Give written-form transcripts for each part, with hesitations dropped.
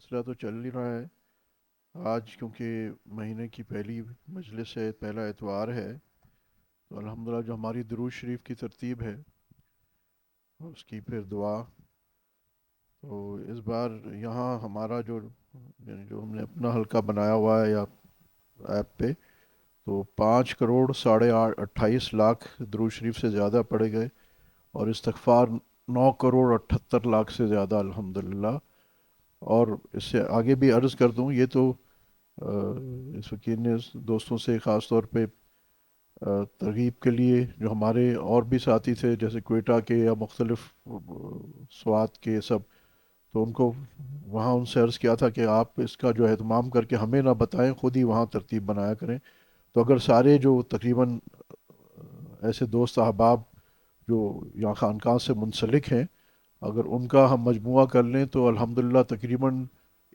سلسلہ تو چل ہی رہا ہے۔ آج کیونکہ مہینے کی پہلی مجلس ہے، پہلا اتوار ہے، تو الحمدللہ جو ہماری درود شریف کی ترتیب ہے اور اس کی پھر دعا، تو اس بار یہاں ہمارا جو یعنی جو ہم نے اپنا حلقہ بنایا ہوا ہے یا ایپ پہ، تو 5 کروڑ 28 لاکھ درود شریف سے زیادہ پڑھے گئے، اور استغفار 9 کروڑ 78 لاکھ سے زیادہ الحمدللہ۔ اور اس سے آگے بھی عرض کر دوں، یہ تو اس فقیر نے دوستوں سے خاص طور پہ ترغیب کے لیے، جو ہمارے اور بھی ساتھی تھے جیسے کوئٹہ کے یا مختلف سوات کے سب، تو ان کو وہاں ان سے عرض کیا تھا کہ آپ اس کا جو اہتمام کر کے ہمیں نہ بتائیں، خود ہی وہاں ترتیب بنایا کریں۔ تو اگر سارے جو تقریباً ایسے دوست احباب جو یہاں خانقاہ سے منسلک ہیں، اگر ان کا ہم مجموعہ کر لیں تو الحمدللہ تقریباً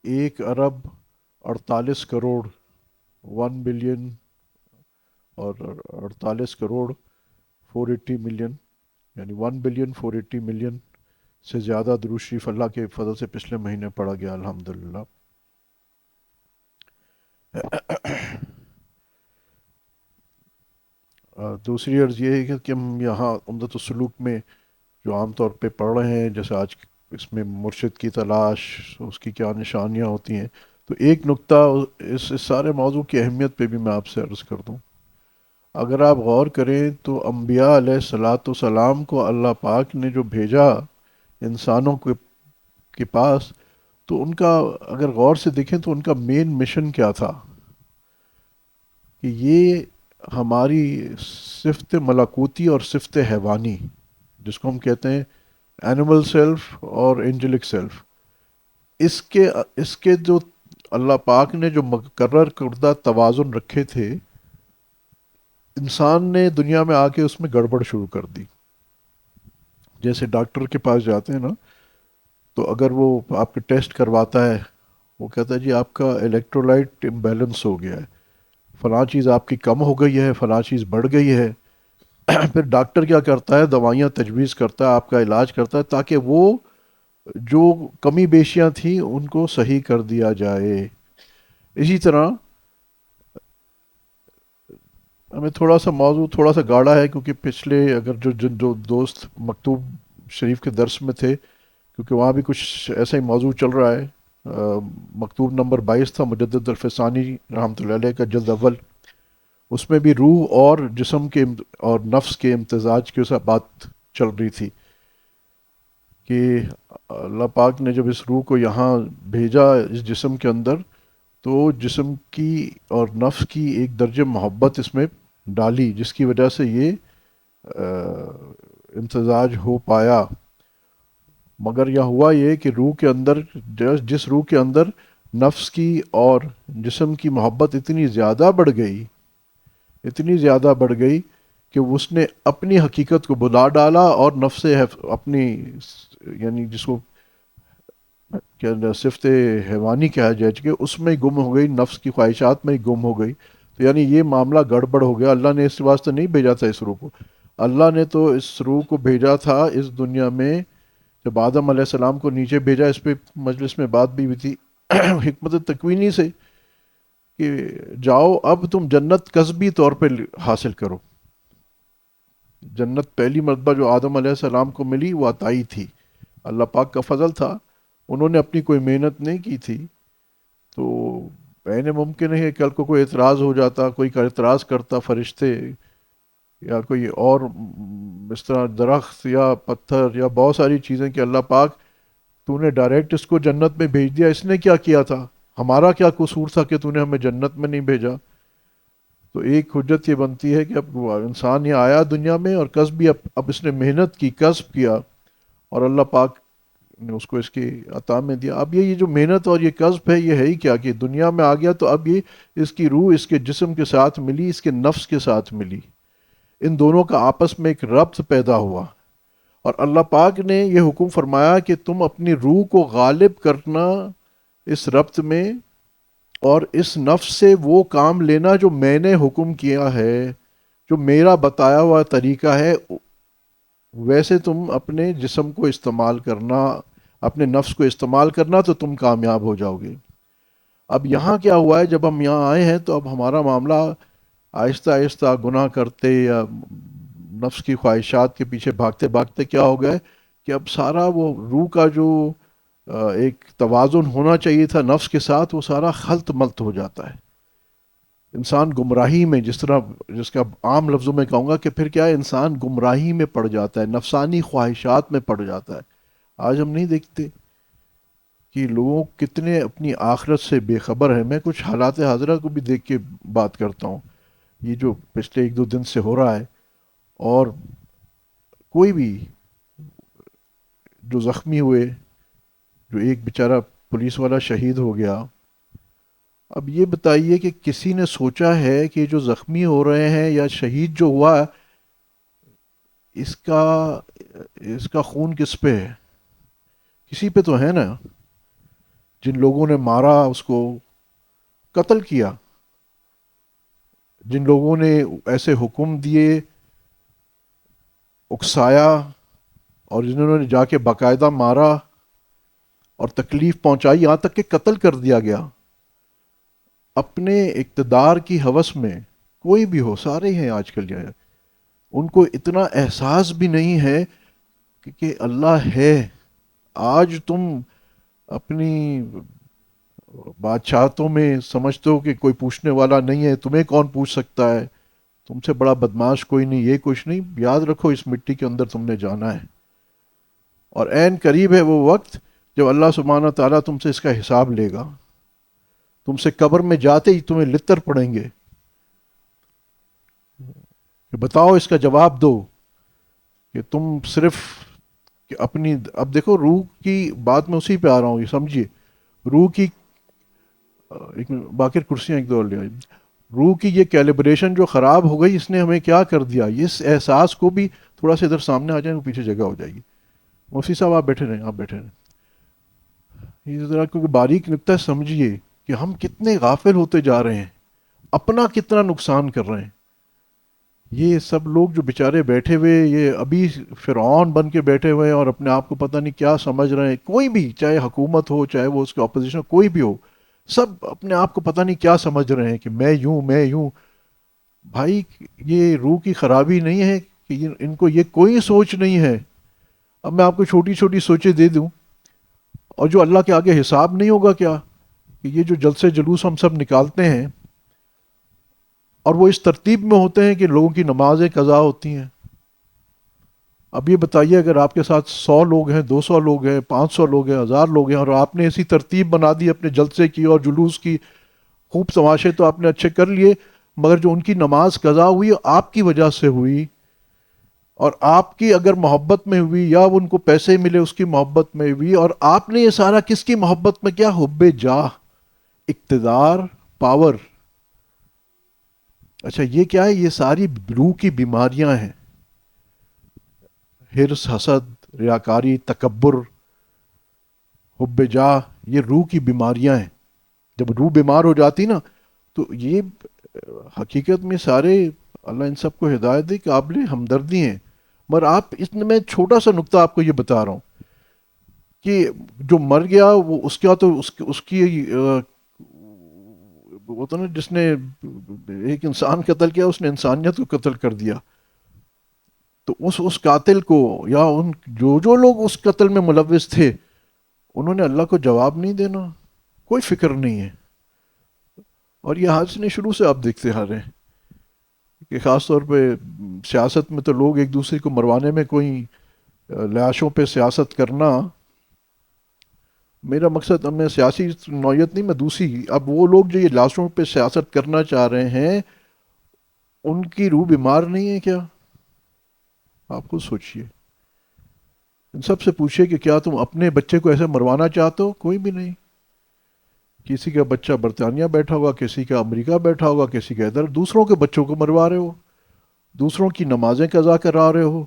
1 ارب 48 کروڑ 1 بلین اور 48 کروڑ 480 ملین، یعنی 1 بلین 480 ملین سے زیادہ درود شریف اللہ کے فضل سے پچھلے مہینے پڑھا گیا الحمدللہ۔ دوسری عرض یہ ہے کہ ہم یہاں عمدۃ السلوک میں جو عام طور پہ پڑھ رہے ہیں، جیسے آج اس میں مرشد کی تلاش، اس کی کیا نشانیاں ہوتی ہیں، تو ایک نقطہ اس سارے موضوع کی اہمیت پہ بھی میں آپ سے عرض کر دوں۔ اگر آپ غور کریں تو انبیاء علیہ الصلاۃ والسلام کو اللہ پاک نے جو بھیجا انسانوں کے پاس، تو ان کا اگر غور سے دیکھیں تو ان کا مین مشن کیا تھا کہ یہ ہماری صفت ملکوتی اور صفت حیوانی، جس کو ہم کہتے ہیں اینیمل سیلف اور اینجلک سیلف، اس کے جو اللہ پاک نے جو مقرر کردہ توازن رکھے تھے، انسان نے دنیا میں آ کے اس میں گڑبڑ شروع کر دی۔ جیسے ڈاکٹر کے پاس جاتے ہیں نا، تو اگر وہ آپ کے ٹیسٹ کرواتا ہے، وہ کہتا ہے جی آپ کا الیکٹرولائٹ امبیلنس ہو گیا ہے، فلاں چیز آپ کی کم ہو گئی ہے، فلاں چیز بڑھ گئی ہے۔ پھر ڈاکٹر کیا کرتا ہے؟ دوائیاں تجویز کرتا ہے، آپ کا علاج کرتا ہے، تاکہ وہ جو کمی بیشیاں تھیں ان کو صحیح کر دیا جائے۔ اسی طرح ہمیں تھوڑا سا موضوع تھوڑا سا گاڑا ہے، کیونکہ پچھلے اگر جو دوست مکتوب شریف کے درس میں تھے، کیونکہ وہاں بھی کچھ ایسا ہی موضوع چل رہا ہے۔ مکتوب نمبر 22 تھا مجدد الفسانی رحمۃ اللہ علیہ کا، جلد اول، اس میں بھی روح اور جسم کے اور نفس کے امتزاج کی ساتھ بات چل رہی تھی کہ اللہ پاک نے جب اس روح کو یہاں بھیجا اس جسم کے اندر، تو جسم کی اور نفس کی ایک درجہ محبت اس میں ڈالی، جس کی وجہ سے یہ امتزاج ہو پایا۔ مگر یہ ہوا یہ کہ روح کے اندر، جس روح کے اندر نفس کی اور جسم کی محبت اتنی زیادہ بڑھ گئی، اتنی زیادہ بڑھ گئی کہ اس نے اپنی حقیقت کو بلا ڈالا، اور نفس اپنی، یعنی جس کو کیا صفت حیوانی کہا جائے کہ اس میں ہی گم ہو گئی، نفس کی خواہشات میں ہی گم ہو گئی۔ تو یعنی یہ معاملہ گڑبڑ ہو گیا۔ اللہ نے اس واسطے نہیں بھیجا تھا اس روح کو، اللہ نے تو اس روح کو بھیجا تھا اس دنیا میں، جب آدم علیہ السلام کو نیچے بھیجا، اس پہ مجلس میں بات بھی ہوئی تھی حکمت تکوینی سے، کہ جاؤ اب تم جنت کسبی طور پہ حاصل کرو۔ جنت پہلی مرتبہ جو آدم علیہ السلام کو ملی وہ عطائی تھی، اللہ پاک کا فضل تھا، انہوں نے اپنی کوئی محنت نہیں کی تھی۔ تو عین ممکن ہے کہ کل کو کوئی اعتراض ہو جاتا، کوئی کا اعتراض کرتا، فرشتے یا کوئی اور اس طرح درخت یا پتھر یا بہت ساری چیزیں، کہ اللہ پاک تو نے ڈائریکٹ اس کو جنت میں بھیج دیا، اس نے کیا کیا تھا؟ ہمارا کیا قصور تھا کہ تو نے ہمیں جنت میں نہیں بھیجا؟ تو ایک حجت یہ بنتی ہے کہ اب وہ انسان یہ آیا دنیا میں، اور کسب بھی اب اس نے محنت کی، کسب کیا، اور اللہ پاک نے اس کو اس کی عطا میں دیا۔ اب یہ جو محنت اور یہ کسب ہے، یہ ہے ہی کیا کہ دنیا میں آ گیا، تو اب یہ اس کی روح اس کے جسم کے ساتھ ملی، اس کے نفس کے ساتھ ملی، ان دونوں کا آپس میں ایک ربط پیدا ہوا، اور اللہ پاک نے یہ حکم فرمایا کہ تم اپنی روح کو غالب کرنا اس ربط میں، اور اس نفس سے وہ کام لینا جو میں نے حکم کیا ہے، جو میرا بتایا ہوا طریقہ ہے، ویسے تم اپنے جسم کو استعمال کرنا، اپنے نفس کو استعمال کرنا تو تم کامیاب ہو جاؤ گے۔ اب یہاں کیا ہوا ہے، جب ہم یہاں آئے ہیں تو اب ہمارا معاملہ آہستہ آہستہ گناہ کرتے یا نفس کی خواہشات کے پیچھے بھاگتے بھاگتے کیا ہو گیا ہے کہ اب سارا وہ روح کا جو ایک توازن ہونا چاہیے تھا نفس کے ساتھ، وہ سارا خلط ملط ہو جاتا ہے۔ انسان گمراہی میں، جس کا عام لفظوں میں کہوں گا کہ پھر کیا ہے، انسان گمراہی میں پڑ جاتا ہے، نفسانی خواہشات میں پڑ جاتا ہے۔ آج ہم نہیں دیکھتے کہ لوگ کتنے اپنی آخرت سے بے خبر ہیں۔ میں کچھ حالات حاضرہ کو بھی دیکھ کے بات کرتا ہوں، یہ جو پچھلے ایک دو دن سے ہو رہا ہے، اور کوئی بھی جو زخمی ہوئے، جو ایک بیچارہ پولیس والا شہید ہو گیا، اب یہ بتائیے کہ کسی نے سوچا ہے کہ جو زخمی ہو رہے ہیں یا شہید جو ہوا، اس کا اس کا خون کس پہ ہے؟ کسی پہ تو ہے نا۔ جن لوگوں نے مارا، اس کو قتل کیا، جن لوگوں نے ایسے حکم دیے، اکسایا، اور جنہوں نے جا کے باقاعدہ مارا اور تکلیف پہنچائی، یہاں تک کہ قتل کر دیا گیا، اپنے اقتدار کی ہوس میں، کوئی بھی ہو، سارے ہیں آج کل یہ، ان کو اتنا احساس بھی نہیں ہے کہ اللہ ہے۔ آج تم اپنی بادشاہتوں میں سمجھتے ہو کہ کوئی پوچھنے والا نہیں ہے، تمہیں کون پوچھ سکتا ہے، تم سے بڑا بدماش کوئی نہیں، یہ کچھ نہیں، یاد رکھو اس مٹی کے اندر تم نے جانا ہے، اور عین قریب ہے وہ وقت جب اللہ سبحانہ تعالیٰ تم سے اس کا حساب لے گا۔ تم سے قبر میں جاتے ہی تمہیں لتر پڑیں گے کہ بتاؤ، اس کا جواب دو، کہ تم صرف کہ اپنی، اب دیکھو روح کی بات میں اسی پہ آ رہا ہوں، یہ سمجھیے، روح کی باقی کرسیاں ایک دو اور لے آئی۔ روح کی یہ کیلیبریشن جو خراب ہو گئی، اس نے ہمیں کیا کر دیا، اس احساس کو بھی تھوڑا سا ادھر سامنے آ جائیں، وہ پیچھے جگہ ہو جائے گی، مفتی صاحب آپ بیٹھے رہیں، آپ بیٹھے رہیں، یہ ذرا کیونکہ باریک نکتہ سمجھیے کہ ہم کتنے غافل ہوتے جا رہے ہیں، اپنا کتنا نقصان کر رہے ہیں۔ یہ سب لوگ جو بیچارے بیٹھے ہوئے، یہ ابھی فرعون بن کے بیٹھے ہوئے ہیں اور اپنے آپ کو پتہ نہیں کیا سمجھ رہے ہیں، کوئی بھی، چاہے حکومت ہو، چاہے وہ اس کے اپوزیشن، کوئی بھی ہو، سب اپنے آپ کو پتہ نہیں کیا سمجھ رہے ہیں کہ میں یوں، میں یوں۔ بھائی، یہ روح کی خرابی نہیں ہے کہ ان کو یہ کوئی سوچ نہیں ہے۔ اب میں آپ کو چھوٹی چھوٹی سوچیں دے دوں، اور جو اللہ کے آگے حساب نہیں ہوگا کیا، کہ یہ جو جلسے جلوس ہم سب نکالتے ہیں، اور وہ اس ترتیب میں ہوتے ہیں کہ لوگوں کی نمازیں قضا ہوتی ہیں۔ اب یہ بتائیے، اگر آپ کے ساتھ 100 لوگ ہیں، 200 لوگ ہیں، 500 لوگ ہیں، 1000 لوگ ہیں، اور آپ نے ایسی ترتیب بنا دی اپنے جلسے کی اور جلوس کی، خوب تماشے تو آپ نے اچھے کر لیے، مگر جو ان کی نماز قضا ہوئی آپ کی وجہ سے ہوئی، اور آپ کی اگر محبت میں ہوئی یا ان کو پیسے ملے اس کی محبت میں ہوئی، اور آپ نے یہ سارا کس کی محبت میں کیا، حب جاہ، اقتدار، پاور۔ اچھا، یہ کیا ہے، یہ ساری روح کی بیماریاں ہیں، حرص، حسد، ریاکاری، تکبر، حب جاہ، یہ روح کی بیماریاں ہیں۔ جب روح بیمار ہو جاتی نا، تو یہ حقیقت میں سارے، اللہ ان سب کو ہدایت دے، قابل ہمدردی ہیں، مگر آپ اس میں چھوٹا سا نقطہ آپ کو یہ بتا رہا ہوں کہ جو مر گیا وہ اس کا تو اس کی وہ تو نا، جس نے ایک انسان قتل کیا، اس نے انسانیت کو قتل کر دیا، تو اس قاتل کو، یا ان جو لوگ اس قتل میں ملوث تھے، انہوں نے اللہ کو جواب نہیں دینا، کوئی فکر نہیں ہے۔ اور یہ آج نے شروع سے آپ دیکھتے آ رہے ہیں کہ خاص طور پہ سیاست میں تو لوگ ایک دوسرے کو مروانے میں، کوئی لاشوں پہ سیاست کرنا، میرا مقصد، اب میں سیاسی نوعیت نہیں، میں دوسری، اب وہ لوگ جو یہ لاشوں پہ سیاست کرنا چاہ رہے ہیں، ان کی روح بیمار نہیں ہے کیا؟ آپ خود سوچئے، ان سب سے پوچھئے کہ کیا تم اپنے بچے کو ایسے مروانا چاہتے ہو؟ کوئی بھی نہیں۔ کسی کا بچہ برطانیہ بیٹھا ہوگا، کسی کا امریکہ بیٹھا ہوگا، کسی کا ادھر، دوسروں کے بچوں کو مروا رہے ہو، دوسروں کی نمازیں قضا کرا رہے ہو،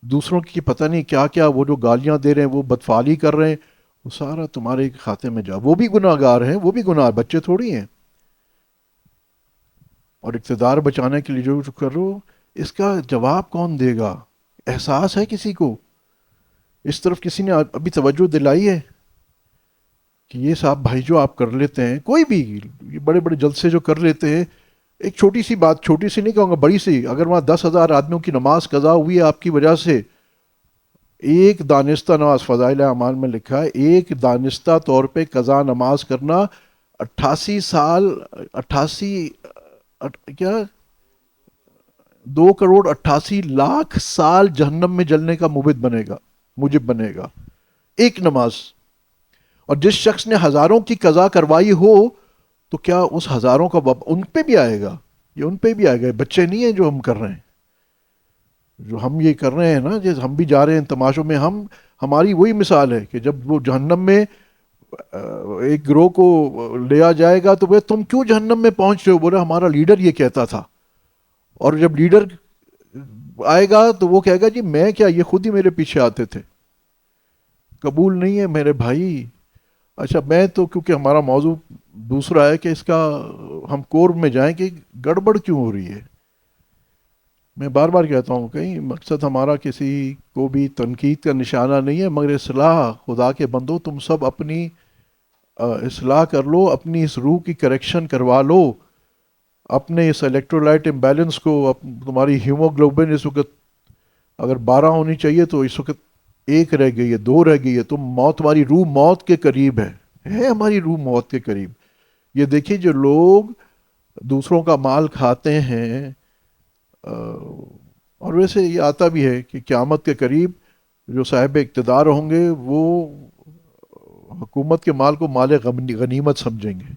دوسروں کی پتہ نہیں کیا کیا، وہ جو گالیاں دے رہے ہیں، وہ بدفعلی کر رہے ہیں، وہ سارا تمہارے کھاتے میں جا، وہ بھی گناہ گار ہیں، وہ بھی گناہ، بچے تھوڑی ہیں۔ اور اقتدار بچانے کے لیے جو کر رہے ہو، اس کا جواب کون دے گا؟ احساس ہے کسی کو اس طرف کسی نے ابھی توجہ دلائی ہے کہ یہ صاحب بھائی جو آپ کر لیتے ہیں، کوئی بھی یہ بڑے بڑے جلسے جو کر لیتے ہیں، ایک چھوٹی سی بات، چھوٹی سی نہیں کہوں گا، بڑی سی، اگر وہاں 10,000 آدمیوں کی نماز قضا ہوئی ہے آپ کی وجہ سے، ایک دانستہ نماز، فضائل اعمال میں لکھا ہے ایک دانستہ طور پہ قضا نماز کرنا 88 سال، 88 کیا، 2,88,00,000 جہنم میں جلنے کا موجب بنے گا، موجب بنے گا ایک نماز۔ اور جس شخص نے ہزاروں کی قضا کروائی ہو تو کیا اس ہزاروں کا ان پہ بھی آئے گا؟ یہ ان پہ بھی آئے گا، یہ بچے نہیں ہیں جو ہم کر رہے ہیں، جو ہم یہ کر رہے ہیں نا، جیسے ہم بھی جا رہے ہیں تماشوں میں، ہماری وہی مثال ہے کہ جب وہ جہنم میں ایک گروہ کو لیا جائے گا تو وہ تم کیوں جہنم میں پہنچ رہے ہو، بولے ہمارا لیڈر یہ کہتا تھا۔ اور جب لیڈر آئے گا تو وہ کہے گا جی میں کیا، یہ خود ہی میرے پیچھے آتے تھے۔ قبول نہیں ہے میرے بھائی۔ اچھا میں تو کیونکہ ہمارا موضوع دوسرا ہے کہ اس کا ہم کور میں جائیں کہ گڑبڑ کیوں ہو رہی ہے۔ میں بار بار کہتا ہوں کہیں مقصد ہمارا کسی کو بھی تنقید کا نشانہ نہیں ہے، مگر اصلاح، خدا کے بندو تم سب اپنی اصلاح کر لو، اپنی اس روح کی کریکشن کروا لو، اپنے اس الیکٹرولائٹ امبیلنس کو، تمہاری ہیموگلوبن اس وقت اگر 12 ہونی چاہیے تو اس وقت 1 رہ گئی ہے، 2 رہ گئی ہے، تم موت، تمہاری روح موت کے قریب ہے ہماری روح موت کے قریب۔ یہ دیکھیے جو لوگ دوسروں کا مال کھاتے ہیں، اور ویسے یہ آتا بھی ہے کہ قیامت کے قریب جو صاحب اقتدار ہوں گے وہ حکومت کے مال کو مال غنیمت سمجھیں گے۔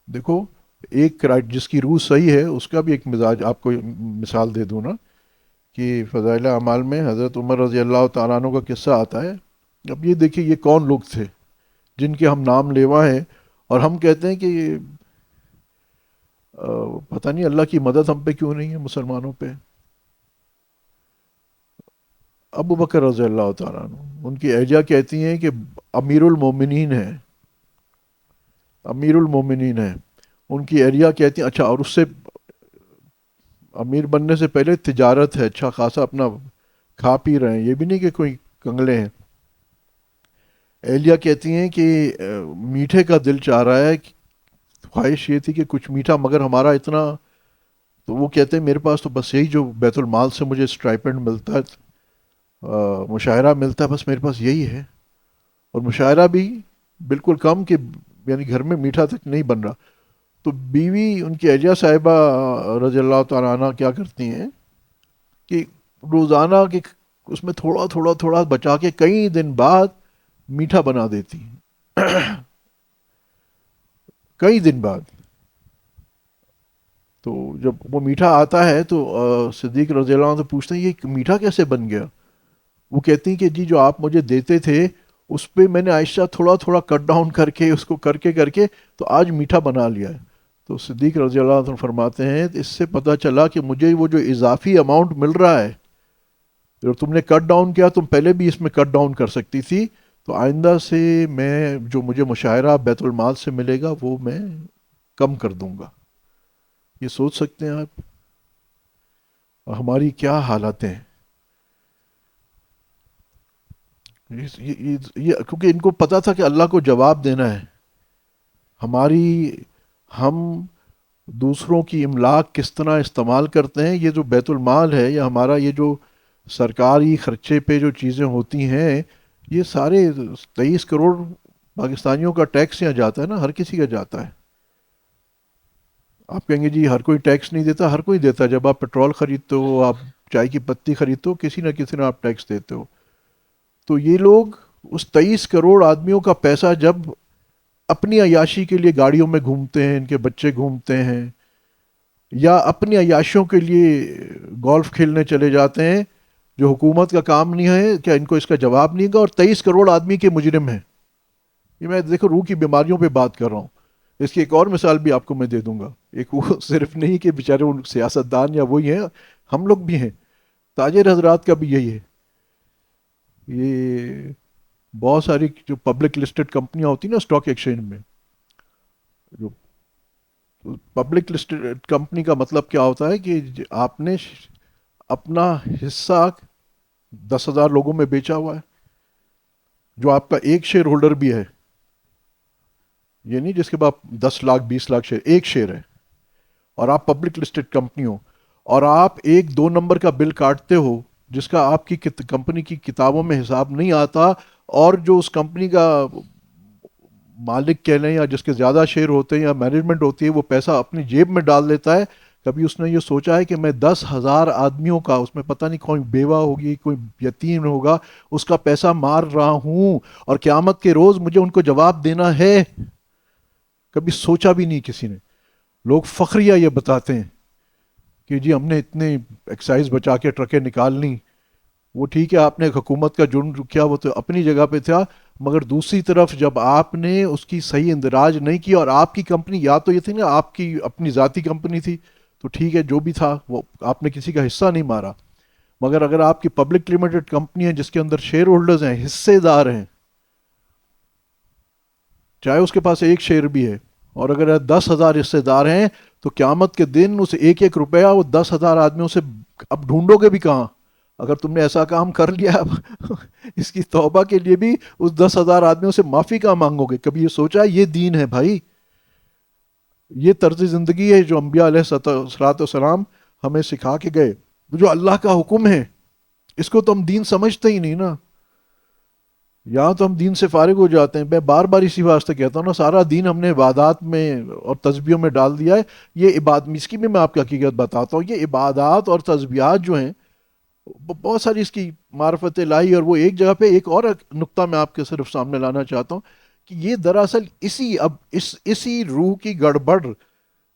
دیکھو ایک جس کی روح صحیح ہے اس کا بھی ایک مزاج، آپ کو مثال دے دوں نا کہ فضائل اعمال میں حضرت عمر رضی اللہ تعالیٰ عنہ کا قصہ آتا ہے۔ اب یہ دیکھیے یہ کون لوگ تھے جن کے ہم نام لیوا ہیں، اور ہم کہتے ہیں کہ پتہ نہیں اللہ کی مدد ہم پہ کیوں نہیں ہے، مسلمانوں پہ۔ ابو بکر رضی اللہ تعالیٰ عنہ، ان کی اہلیہ کہتی ہیں کہ امیر المومنین ہے، امیر المومنین ہے۔ ان کی اہلیہ کہتی ہیں اچھا، اور اس سے امیر بننے سے پہلے تجارت ہے، اچھا خاصا اپنا کھا پی رہے ہیں، یہ بھی نہیں کہ کوئی کنگلے ہیں۔ اہلیہ کہتی ہیں کہ میٹھے کا دل چاہ رہا ہے، خواہش یہ تھی کہ کچھ میٹھا، مگر ہمارا اتنا، تو وہ کہتے ہیں میرے پاس تو بس یہی جو بیت المال سے مجھے اسٹائپنڈ ملتا ہے، مشاعرہ ملتا ہے، بس میرے پاس یہی ہے، اور مشاعرہ بھی بالکل کم، کہ یعنی گھر میں میٹھا تک نہیں بن رہا۔ تو بیوی ان کی اہلیہ صاحبہ رضی اللہ تعالیٰ عنہ کیا کرتی ہیں کہ روزانہ کے اس میں تھوڑا تھوڑا تھوڑا بچا کے کئی دن بعد میٹھا بنا دیتی ہیں کئی دن بعد۔ تو جب وہ میٹھا آتا ہے تو صدیق رضی اللہ عنہ سے پوچھتے ہیں یہ میٹھا کیسے بن گیا؟ وہ کہتی ہیں کہ جی جو آپ مجھے دیتے تھے اس پہ میں نے آہستہ تھوڑا تھوڑا کٹ ڈاؤن کر کے اس کو کر کے تو آج میٹھا بنا لیا ہے۔ تو صدیق رضی اللہ عنہ فرماتے ہیں اس سے پتہ چلا کہ مجھے وہ جو اضافی اماؤنٹ مل رہا ہے جو تم نے کٹ ڈاؤن کیا، تم پہلے بھی اس میں کٹ ڈاؤن کر سکتی تھی، تو آئندہ سے میں جو مجھے مشاعرہ بیت المال سے ملے گا وہ میں کم کر دوں گا۔ یہ سوچ سکتے ہیں آپ ہماری کیا حالتیں ہیں؟ کیونکہ ان کو پتا تھا کہ اللہ کو جواب دینا ہے ہماری، ہم دوسروں کی املاک کس طرح استعمال کرتے ہیں۔ یہ جو بیت المال ہے یا ہمارا یہ جو سرکاری خرچے پہ جو چیزیں ہوتی ہیں، یہ سارے 23 کروڑ پاکستانیوں کا ٹیکس یہاں جاتا ہے نا، ہر کسی کا جاتا ہے۔ آپ کہیں گے جی ہر کوئی ٹیکس نہیں دیتا، ہر کوئی دیتا ہے۔ جب آپ پیٹرول خریدتے ہو، آپ چائے کی پتی خریدتے ہو، کسی نہ کسی نے آپ ٹیکس دیتے ہو۔ تو یہ لوگ اس 23 کروڑ آدمیوں کا پیسہ جب اپنی عیاشی کے لیے گاڑیوں میں گھومتے ہیں، ان کے بچے گھومتے ہیں، یا اپنی عیاشیوں کے لیے گولف کھیلنے چلے جاتے ہیں، جو حکومت کا کام نہیں ہے، کیا ان کو اس کا جواب نہیں گا؟ اور 23 کروڑ آدمی کے مجرم ہیں۔ یہ میں دیکھو روح کی بیماریوں پہ بات کر رہا ہوں۔ اس کی ایک اور مثال بھی آپ کو میں دے دوں گا۔ ایک وہ صرف نہیں کہ بیچارے ان سیاستدان یا وہی ہیں، ہم لوگ بھی ہیں، تاجر حضرات کا بھی یہی ہے۔ یہ بہت ساری جو پبلک لسٹڈ کمپنیاں ہوتی ہیں نا اسٹاک ایکسچینج میں، جو پبلک لسٹڈ کمپنی کا مطلب کیا ہوتا ہے کہ آپ نے اپنا حصہ 10,000 لوگوں میں بیچا ہوا ہے، جو آپ کا ایک شیئر ہولڈر بھی ہے، یہ نہیں جس کے بعد 10 لاکھ 20 لاکھ شیئر، ایک شیئر ہے، اور آپ پبلک لسٹڈ کمپنی ہو، اور آپ ایک 2 نمبر کا بل کاٹتے ہو جس کا آپ کی کمپنی کی کتابوں میں حساب نہیں آتا، اور جو اس کمپنی کا مالک کہہ لیں یا جس کے زیادہ شیئر ہوتے ہیں یا مینجمنٹ ہوتی ہے وہ پیسہ اپنی جیب میں ڈال دیتا ہے. کبھی اس نے یہ سوچا ہے کہ میں 10,000 آدمیوں کا، اس میں پتہ نہیں کوئی بیوہ ہوگی کوئی یتیم ہوگا، اس کا پیسہ مار رہا ہوں اور قیامت کے روز مجھے ان کو جواب دینا ہے؟ کبھی سوچا بھی نہیں کسی نے. لوگ فخریہ یہ بتاتے ہیں کہ جی ہم نے اتنے ایکسائز بچا کے ٹرکیں نکال لیں. وہ ٹھیک ہے، آپ نے حکومت کا جرم کیا وہ تو اپنی جگہ پہ تھا، مگر دوسری طرف جب آپ نے اس کی صحیح اندراج نہیں کی، اور آپ کی کمپنی یا تو یہ تھی نا آپ کی اپنی ذاتی کمپنی تھی تو ٹھیک ہے، جو بھی تھا وہ آپ نے کسی کا حصہ نہیں مارا. مگر اگر آپ کی پبلک لمیٹڈ کمپنی ہے جس کے اندر شیئر ہولڈرز ہیں، حصے دار ہیں، چاہے اس کے پاس ایک شیئر بھی ہے، اور اگر 10,000 حصے دار ہیں، تو قیامت کے دن اس ایک ایک روپیہ وہ 10,000 آدمیوں سے اب ڈھونڈو گے بھی کہاں؟ اگر تم نے ایسا کام کر لیا اب اس کی توبہ کے لیے بھی اس 10,000 آدمیوں سے معافی کہاں مانگو گے؟ کبھی یہ سوچا؟ یہ دین ہے بھائی، یہ طرز زندگی ہے جو انبیاء علیہ الصلوۃ والسلام ہمیں سکھا کے گئے، جو اللہ کا حکم ہے. اس کو تو ہم دین سمجھتے ہی نہیں نا. یہاں تو ہم دین سے فارغ ہو جاتے ہیں. میں بار بار اسی واسطے کہتا ہوں نا، سارا دین ہم نے عبادات میں اور تسبیحوں میں ڈال دیا ہے. یہ اس کی بھی میں آپ کو حقیقت بتاتا ہوں، یہ عبادات اور تسبیحات جو ہیں بہت ساری اس کی معرفت لائی، اور وہ ایک جگہ پہ ایک اور نقطہ میں آپ کے صرف سامنے لانا چاہتا ہوں کہ یہ دراصل اسی روح کی گڑبڑ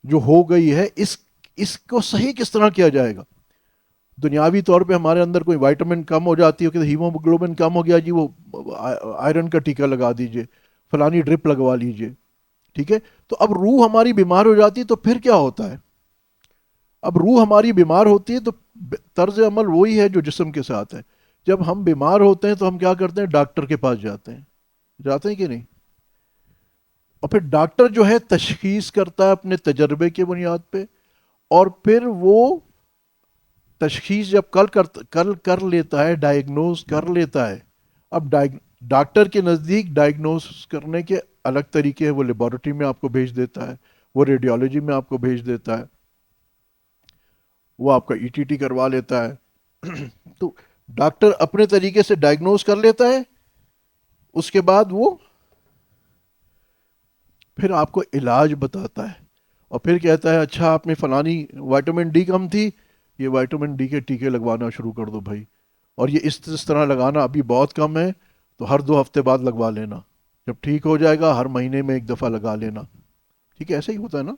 جو ہو گئی ہے، اس کو صحیح کس طرح کیا جائے گا؟ دنیاوی طور پہ ہمارے اندر کوئی وائٹامن کم ہو جاتی ہے کہ ہیموگلوبن کم ہو گیا جی، وہ آئرن کا ٹیکا لگا دیجئے، فلانی ڈرپ لگوا لیجئے، ٹھیک ہے. تو اب روح ہماری بیمار ہو جاتی ہے تو پھر کیا ہوتا ہے؟ اب روح ہماری بیمار ہوتی ہے تو طرز عمل وہی ہے جو جسم کے ساتھ ہے. جب ہم بیمار ہوتے ہیں تو ہم کیا کرتے ہیں؟ ڈاکٹر کے پاس جاتے ہیں کہ نہیں؟ اور پھر ڈاکٹر جو ہے تشخیص کرتا ہے اپنے تجربے کے بنیاد پہ، اور پھر وہ تشخیص جب کل کر لیتا ہے، ڈائگنوز کر لیتا ہے. اب ڈاکٹر کے نزدیک ڈائگنوز کرنے کے الگ طریقے ہیں. وہ لیبارٹری میں آپ کو بھیج دیتا ہے، وہ ریڈیولوجی میں آپ کو بھیج دیتا ہے، وہ آپ کا ای ٹی ٹی کروا لیتا ہے. تو ڈاکٹر اپنے طریقے سے ڈائگنوز کر لیتا ہے، اس کے بعد وہ پھر آپ کو علاج بتاتا ہے، اور پھر کہتا ہے اچھا آپ میں فلانی وائٹامن ڈی کم تھی، یہ وائٹامن ڈی کے ٹیکے لگوانا شروع کر دو بھائی، اور یہ اس طرح لگانا ابھی بہت کم ہے تو ہر 2 ہفتے بعد لگوا لینا، جب ٹھیک ہو جائے گا ہر مہینے میں 1 دفعہ لگا لینا. ٹھیک ہے، ایسا ہی ہوتا ہے نا.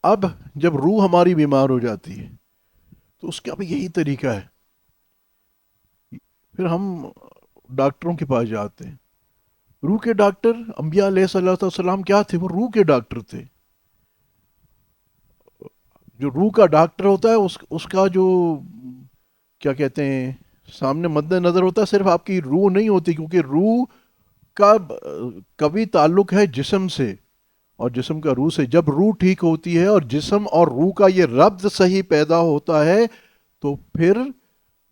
اب جب روح ہماری بیمار ہو جاتی ہے تو اس کا بھی یہی طریقہ ہے. پھر ہم ڈاکٹروں کے پاس جاتے ہیں. روح کے ڈاکٹر انبیاء علیہ الصلوۃ والسلام کیا تھے؟ وہ روح کے ڈاکٹر تھے. جو روح کا ڈاکٹر ہوتا ہے اس کا جو کیا کہتے ہیں سامنے مد نظر ہوتا ہے، صرف آپ کی روح نہیں ہوتی، کیونکہ روح کا کبھی تعلق ہے جسم سے، اور جسم کا روح سے. جب روح ٹھیک ہوتی ہے اور جسم اور روح کا یہ ربط صحیح پیدا ہوتا ہے تو پھر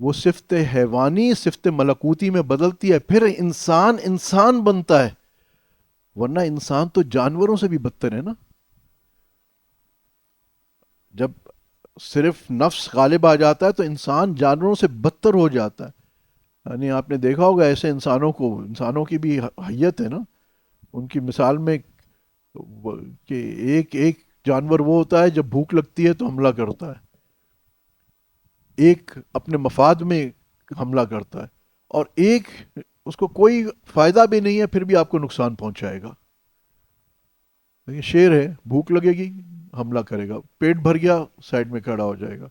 وہ صفت حیوانی صفت ملکوتی میں بدلتی ہے، پھر انسان بنتا ہے. ورنہ انسان تو جانوروں سے بھی بدتر ہے نا. جب صرف نفس غالب آ جاتا ہے تو انسان جانوروں سے بدتر ہو جاتا ہے. یعنی آپ نے دیکھا ہوگا ایسے انسانوں کی بھی حیت ہے نا. ان کی مثال میں کہ ایک ایک جانور وہ ہوتا ہے جب بھوک لگتی ہے تو حملہ کرتا ہے، ایک اپنے مفاد میں حملہ کرتا ہے، اور ایک اس کو کوئی فائدہ بھی نہیں ہے پھر بھی آپ کو نقصان پہنچائے گا. دیکھیں شیر ہے، بھوک لگے گی حملہ کرے گا، پیٹ بھر گیا سائڈ میں کھڑا ہو جائے گا.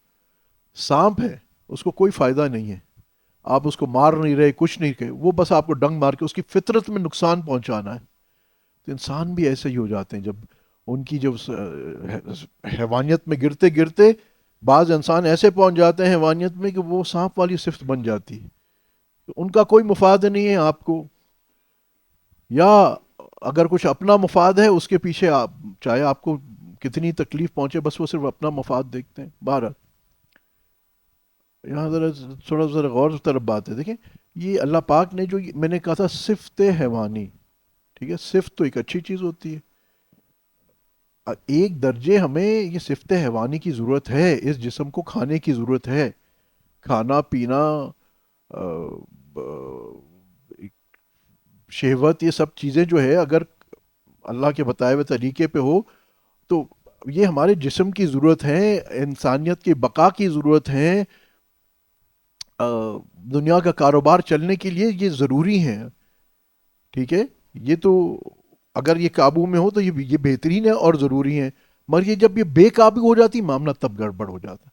سانپ ہے، اس کو کوئی فائدہ نہیں ہے، آپ اس کو مار نہیں رہے، کچھ نہیں کہ وہ بس آپ کو ڈنگ مار کے اس کی فطرت میں نقصان پہنچانا ہے. تو انسان بھی ایسے ہی ہو جاتے ہیں جب ان کی جو حیوانیت میں گرتے گرتے بعض انسان ایسے پہنچ جاتے ہیں حیوانیت میں کہ وہ سانپ والی صفت بن جاتی ہے. ان کا کوئی مفاد نہیں ہے آپ کو، یا اگر کچھ اپنا مفاد ہے اس کے پیچھے آپ چاہے آپ کو کتنی تکلیف پہنچے، بس وہ صرف اپنا مفاد دیکھتے ہیں. بہرحال یہاں ذرا تھوڑا ذرا غور طرف بات ہے. دیکھیں یہ اللہ پاک نے جو میں نے کہا تھا صفت حیوانی، ٹھیک ہے، صفت تو ایک اچھی چیز ہوتی ہے. ایک درجے ہمیں یہ صفت حیوانی کی ضرورت ہے، اس جسم کو کھانے کی ضرورت ہے. کھانا پینا، آ، شہوت، یہ سب چیزیں جو ہے اگر اللہ کے بتائے ہوئے طریقے پہ ہو تو یہ ہمارے جسم کی ضرورت ہے، انسانیت کی بقا کی ضرورت ہے، آ، دنیا کا کاروبار چلنے کے لیے یہ ضروری ہیں. ٹھیک ہے، یہ تو اگر یہ قابو میں ہو تو یہ بہترین ہے اور ضروری ہے. مگر یہ جب یہ بے قابو ہو جاتی معاملہ تب گڑبڑ ہو جاتا.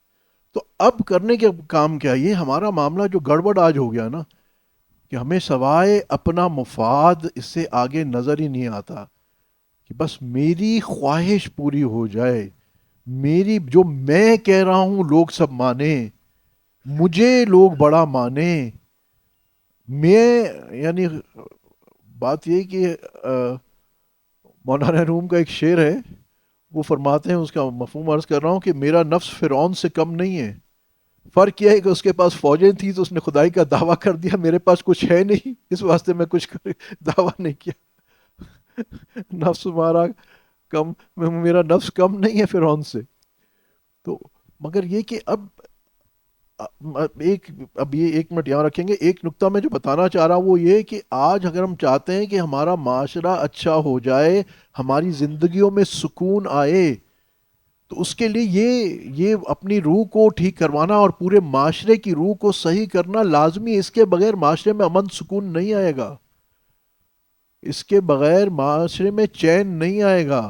تو اب کرنے کے کام کیا، یہ ہمارا معاملہ جو گڑبڑ آج ہو گیا نا، کہ ہمیں سوائے اپنا مفاد اس سے آگے نظر ہی نہیں آتا، کہ بس میری خواہش پوری ہو جائے، میری جو میں کہہ رہا ہوں لوگ سب مانیں، مجھے لوگ بڑا مانیں. میں یعنی بات یہ کہ مولانا روم کا ایک شعر ہے، وہ فرماتے ہیں، اس کا مفہوم عرض کر رہا ہوں، کہ میرا نفس فرعون سے کم نہیں ہے، فرق یہ ہے کہ اس کے پاس فوجیں تھیں تو اس نے خدائی کا دعویٰ کر دیا، میرے پاس کچھ ہے نہیں اس واسطے میں کچھ دعویٰ نہیں کیا. نفس ہمارا کم، میرا نفس کم نہیں ہے فرعون سے. تو مگر یہ کہ اب یہ ایک منٹ یہاں رکھیں گے. ایک نقطہ میں جو بتانا چاہ رہا ہوں وہ یہ کہ آج اگر ہم چاہتے ہیں کہ ہمارا معاشرہ اچھا ہو جائے، ہماری زندگیوں میں سکون آئے، تو اس کے لیے یہ اپنی روح کو ٹھیک کروانا اور پورے معاشرے کی روح کو صحیح کرنا لازمی. اس کے بغیر معاشرے میں امن سکون نہیں آئے گا، اس کے بغیر معاشرے میں چین نہیں آئے گا،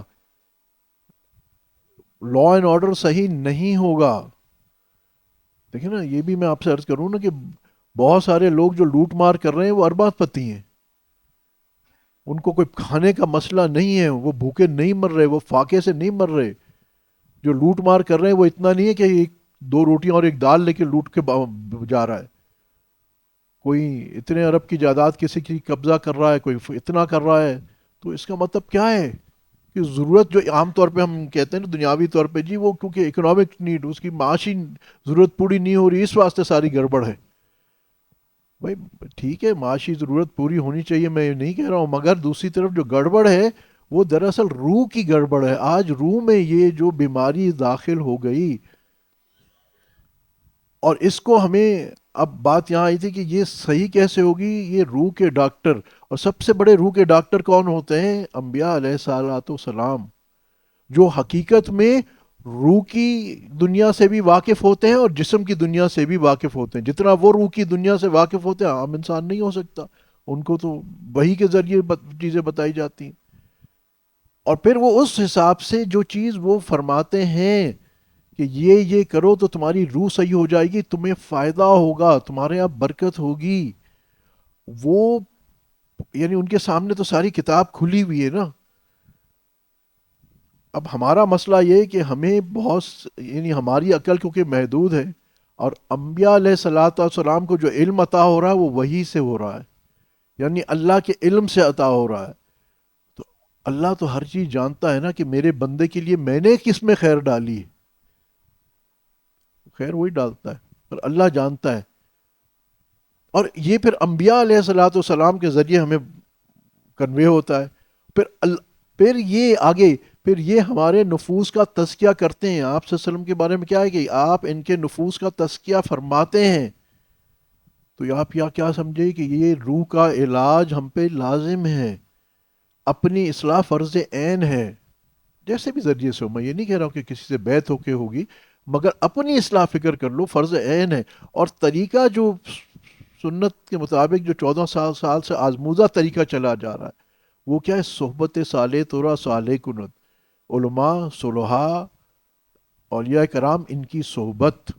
لا اینڈ آرڈر صحیح نہیں ہوگا. دیکھیں نا، یہ بھی میں آپ سے عرض کروں نا کہ بہت سارے لوگ جو لوٹ مار کر رہے ہیں وہ ارباب پتی ہیں، ان کو کوئی کھانے کا مسئلہ نہیں ہے، وہ بھوکے نہیں مر رہے، وہ فاقے سے نہیں مر رہے. جو لوٹ مار کر رہے ہیں وہ اتنا نہیں ہے کہ ایک دو روٹیاں اور ایک دال لے کے لوٹ کے جا رہا ہے. کوئی اتنے ارب کی جائیداد کسی کی قبضہ کر رہا ہے، کوئی اتنا کر رہا ہے. تو اس کا مطلب کیا ہے کہ ضرورت جو عام طور پہ ہم کہتے ہیں نا دنیاوی طور پہ، جی وہ کیونکہ اکنامک نیڈ، اس کی معاشی ضرورت پوری نہیں ہو رہی، اس واسطے ساری گڑبڑ ہے. بھائی ٹھیک ہے، معاشی ضرورت پوری ہونی چاہیے، میں یہ نہیں کہہ رہا ہوں، مگر دوسری طرف جو گڑبڑ ہے وہ دراصل روح کی گڑبڑ ہے. آج روح میں یہ جو بیماری داخل ہو گئی، اور اس کو ہمیں، اب بات یہاں آئی تھی کہ یہ صحیح کیسے ہوگی. یہ روح کے ڈاکٹر، اور سب سے بڑے روح کے ڈاکٹر کون ہوتے ہیں؟ انبیاء علیہ الصلوۃ والسلام، جو حقیقت میں روح کی دنیا سے بھی واقف ہوتے ہیں اور جسم کی دنیا سے بھی واقف ہوتے ہیں. جتنا وہ روح کی دنیا سے واقف ہوتے ہیں عام انسان نہیں ہو سکتا. ان کو تو وحی کے ذریعے چیزیں بتائی جاتی ہیں، اور پھر وہ اس حساب سے جو چیز وہ فرماتے ہیں کہ یہ کرو تو تمہاری روح صحیح ہو جائے گی، تمہیں فائدہ ہوگا، تمہارے یہاں برکت ہوگی. وہ یعنی ان کے سامنے تو ساری کتاب کھلی ہوئی ہے نا. اب ہمارا مسئلہ یہ کہ ہمیں یعنی ہماری عقل کیونکہ محدود ہے، اور انبیاء علیہ الصلوۃ والسلام کو جو علم عطا ہو رہا ہے وہ وحی سے ہو رہا ہے، یعنی اللہ کے علم سے عطا ہو رہا ہے. تو اللہ تو ہر چیز جانتا ہے نا کہ میرے بندے کے لیے میں نے کس میں خیر ڈالی ہے. خیر وہی ڈالتا ہے، پر اللہ جانتا ہے. اور یہ پھر انبیاء علیہ الصلوۃ والسلام کے ذریعے ہمیں کنوے ہوتا ہے. پھر یہ آگے، پھر یہ ہمارے نفوس کا تزکیہ کرتے ہیں. آپ صلی اللہ علیہ وسلم کے بارے میں کیا ہے کہ آپ ان کے نفوس کا تزکیہ فرماتے ہیں. تو آپ کیا سمجھے کہ یہ روح کا علاج ہم پہ لازم ہے، اپنی اصلاح فرض عین ہے. جیسے بھی ذریعے سے ہو، میں یہ نہیں کہہ رہا ہوں کہ کسی سے بیعت ہو کے ہوگی، مگر اپنی اصلاح فکر کر لو، فرض عین ہے. اور طریقہ جو سنت کے مطابق جو 14 سال سے آزمودہ طریقہ چلا جا رہا ہے وہ کیا ہے؟ صحبت صالح تورا صالح کنت، علماء صلحاء اولیاء کرام، ان کی صحبت،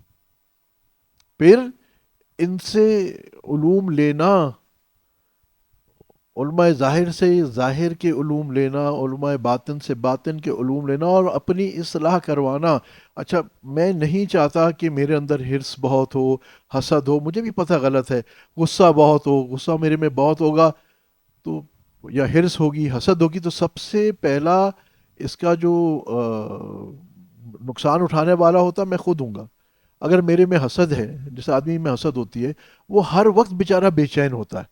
پھر ان سے علوم لینا، علماء ظاہر سے ظاہر کے علوم لینا، علماء باطن سے باطن کے علوم لینا، اور اپنی اصلاح کروانا. اچھا میں نہیں چاہتا کہ میرے اندر حرص بہت ہو، حسد ہو، مجھے بھی پتہ غلط ہے، غصہ بہت ہو، غصہ میرے میں بہت ہوگا تو، یا حرص ہوگی، حسد ہوگی، تو سب سے پہلا اس کا جو نقصان اٹھانے والا ہوتا میں خود ہوں گا. اگر میرے میں حسد ہے، جس آدمی میں حسد ہوتی ہے، وہ ہر وقت بیچارہ بے چین ہوتا ہے،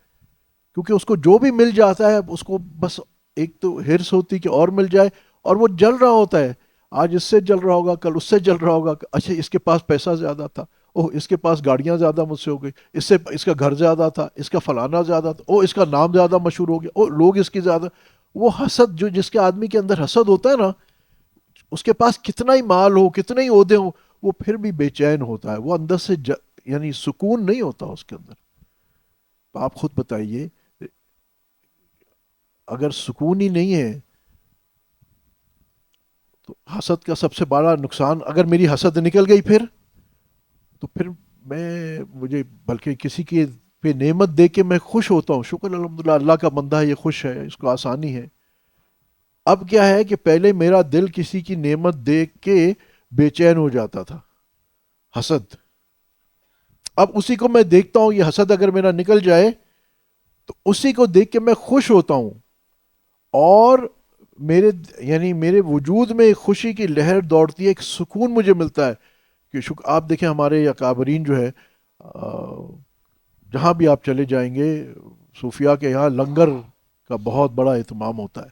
کیونکہ اس کو جو بھی مل جاتا ہے اس کو بس ایک تو ہرس ہوتی کہ اور مل جائے، اور وہ جل رہا ہوتا ہے. آج اس سے جل رہا ہوگا، کل اس سے جل رہا ہوگا. اچھا اس کے پاس پیسہ زیادہ تھا، اوہ اس کے پاس گاڑیاں زیادہ مجھ سے ہو گئی، اس سے اس کا گھر زیادہ تھا، اس کا فلانا زیادہ تھا، اوہ اس کا نام زیادہ مشہور ہو گیا، اوہ لوگ اس کی زیادہ. وہ حسد، جو جس کے آدمی کے اندر حسد ہوتا ہے نا، اس کے پاس کتنا ہی مال ہو، کتنے ہی عہدے ہوں، وہ پھر بھی بے چین ہوتا ہے. وہ اندر سے یعنی سکون نہیں ہوتا اس کے اندر. تو آپ خود بتائیے، اگر سکون ہی نہیں ہے تو حسد کا سب سے بڑا نقصان، اگر میری حسد نکل گئی تو پھر مجھے بلکہ کسی کی پہ نعمت دیکھ کے میں خوش ہوتا ہوں، شکر الحمدللہ اللہ کا بندہ ہے، یہ خوش ہے، اس کو آسانی ہے. اب کیا ہے کہ پہلے میرا دل کسی کی نعمت دیکھ کے بے چین ہو جاتا تھا، حسد. اب اسی کو میں دیکھتا ہوں، یہ حسد اگر میرا نکل جائے تو اسی کو دیکھ کے میں خوش ہوتا ہوں، اور میرے یعنی میرے وجود میں ایک خوشی کی لہر دوڑتی ہے، ایک سکون مجھے ملتا ہے. کہ آپ دیکھیں ہمارے اکابرین جو ہے، جہاں بھی آپ چلے جائیں گے، صوفیاء کے یہاں لنگر کا بہت بڑا اہتمام ہوتا ہے.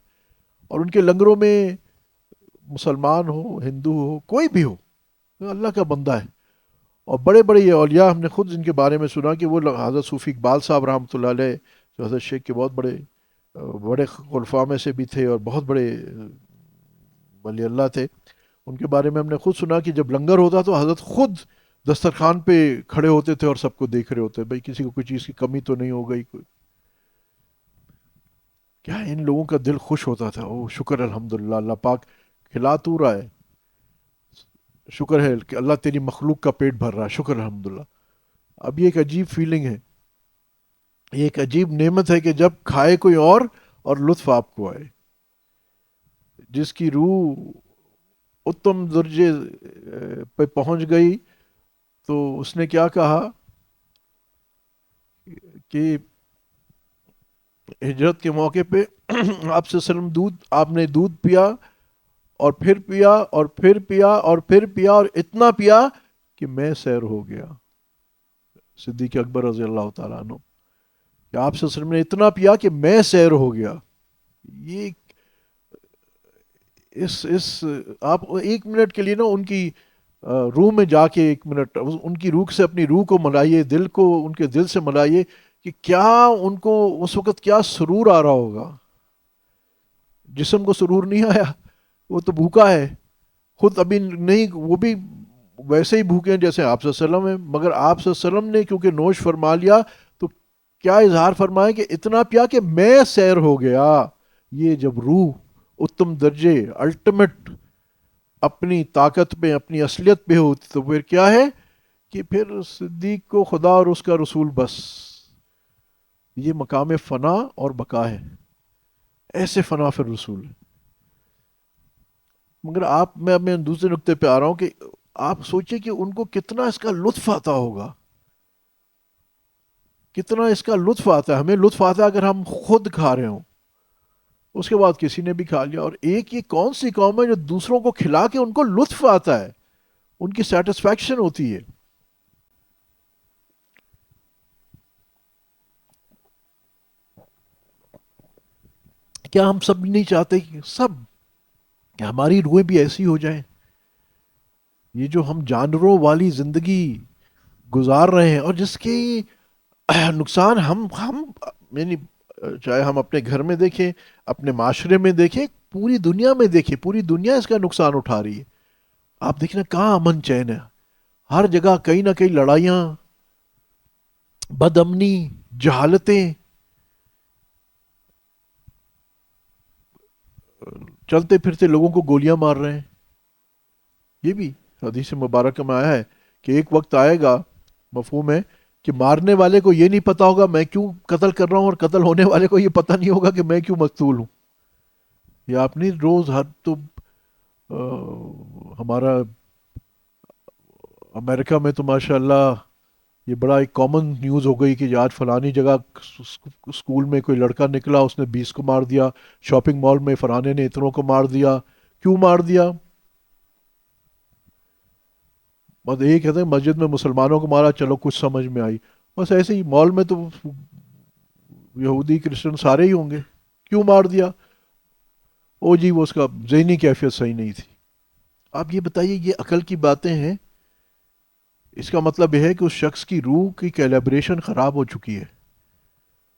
اور ان کے لنگروں میں مسلمان ہو، ہندو ہو، کوئی بھی ہو، اللہ کا بندہ ہے. اور بڑے بڑے یہ اولیاء، ہم نے خود ان کے بارے میں سنا کہ وہ حضرت صوفی اقبال صاحب رحمۃ اللہ علیہ، جو حضرت شیخ کے بہت بڑے بڑے خلفاء میں سے بھی تھے اور بہت بڑے ولی اللہ تھے. ان کے بارے میں ہم نے خود سنا کہ جب لنگر ہوتا تو حضرت خود دسترخوان پہ کھڑے ہوتے تھے اور سب کو دیکھ رہے ہوتے، بھئی کسی کو کوئی چیز کی کمی تو نہیں ہو گئی. کوئی کیا ان لوگوں کا دل خوش ہوتا تھا. او شکر الحمدللہ، اللہ پاک کھلا تو رہا ہے، شکر ہے کہ اللہ تیری مخلوق کا پیٹ بھر رہا ہے، شکر الحمدللہ. اب یہ ایک عجیب فیلنگ ہے، یہ ایک عجیب نعمت ہے کہ جب کھائے کوئی اور لطف آپ کو آئے. جس کی روح اتم درجے پہ پہنچ گئی تو اس نے کیا کہا کہ ہجرت کے موقع پہ آپ سے وسلم آپ نے دودھ پیا اور پھر پیا اور پھر پیا اور پھر پیا اور اتنا پیا کہ میں سیر ہو گیا. صدیق اکبر رضی اللہ تعالیٰ عنہ، کہ آپ سے وسلم نے اتنا پیا کہ میں سیر ہو گیا. یہ اس آپ ایک منٹ کے لیے نا ان کی روح میں جا کے ایک منٹ ان کی روح سے اپنی روح کو ملائیے، دل کو ان کے دل سے ملائیے کہ کیا ان کو اس وقت کیا سرور آ رہا ہوگا. جسم کو سرور نہیں آیا، وہ تو بھوکا ہے خود ابھی نہیں، وہ بھی ویسے ہی بھوکے ہیں جیسے آپ صلی اللہ علیہ وسلم ہیں، مگر آپ صلی اللہ علیہ وسلم نے کیونکہ نوش فرما لیا تو کیا اظہار فرمایا کہ اتنا پیا کہ میں سیر ہو گیا. یہ جب روح اتم درجے الٹیمیٹ اپنی طاقت پہ، اپنی اصلیت پہ ہوتی تو پھر کیا ہے کہ پھر صدیق کو خدا اور اس کا رسول بس. یہ مقام فنا اور بقا ہے، ایسے فنا پھر رسول ہے. مگر میں دوسرے نقطے پہ آ رہا ہوں کہ آپ سوچیں کہ ان کو کتنا اس کا لطف آتا ہوگا، کتنا اس کا لطف آتا ہے. ہمیں لطف آتا ہے اگر ہم خود کھا رہے ہوں، اس کے بعد کسی نے بھی کھا لیا. اور ایک یہ کون سی قوم ہے جو دوسروں کو کھلا کے ان کو لطف آتا ہے، ان کی سیٹسفیکشن ہوتی ہے. کیا ہم سب نہیں چاہتے کہ ہماری روحیں بھی ایسی ہو جائیں؟ یہ جو ہم جانوروں والی زندگی گزار رہے ہیں اور جس کی نقصان ہم یعنی چاہے ہم اپنے گھر میں دیکھیں، اپنے معاشرے میں دیکھیں، پوری دنیا میں دیکھیں، پوری دنیا اس کا نقصان اٹھا رہی ہے. آپ دیکھنا کہاں امن چین ہے، ہر جگہ کہیں نہ کہیں لڑائیاں، بد امنی، جہالتیں، چلتے پھرتے لوگوں کو گولیاں مار رہے ہیں. یہ بھی حدیث مبارکہ میں آیا ہے کہ ایک وقت آئے گا، مفہوم ہے کہ مارنے والے کو یہ نہیں پتا ہوگا میں کیوں قتل کر رہا ہوں، اور قتل ہونے والے کو یہ پتہ نہیں ہوگا کہ میں کیوں مقتول ہوں. یہ اپنی روز ہر تو ہمارا امریکہ میں تو ماشاء اللہ یہ بڑا ایک کامن نیوز ہو گئی کہ آج فلانی جگہ اسکول میں کوئی لڑکا نکلا، اس نے 20 کو مار دیا، شاپنگ مال میں فلانے نے اتنوں کو مار دیا. کیوں مار دیا؟ بس یہ کہتے ہیں مسجد میں مسلمانوں کو مارا، چلو کچھ سمجھ میں آئی. بس ایسے ہی مال میں تو یہودی کرسچن سارے ہی ہوں گے. کیوں مار دیا؟ او جی وہ اس کا ذہنی کیفیت صحیح نہیں تھی. آپ یہ بتائیے یہ عقل کی باتیں ہیں؟ اس کا مطلب یہ ہے کہ اس شخص کی روح کی کیلیبریشن خراب ہو چکی ہے،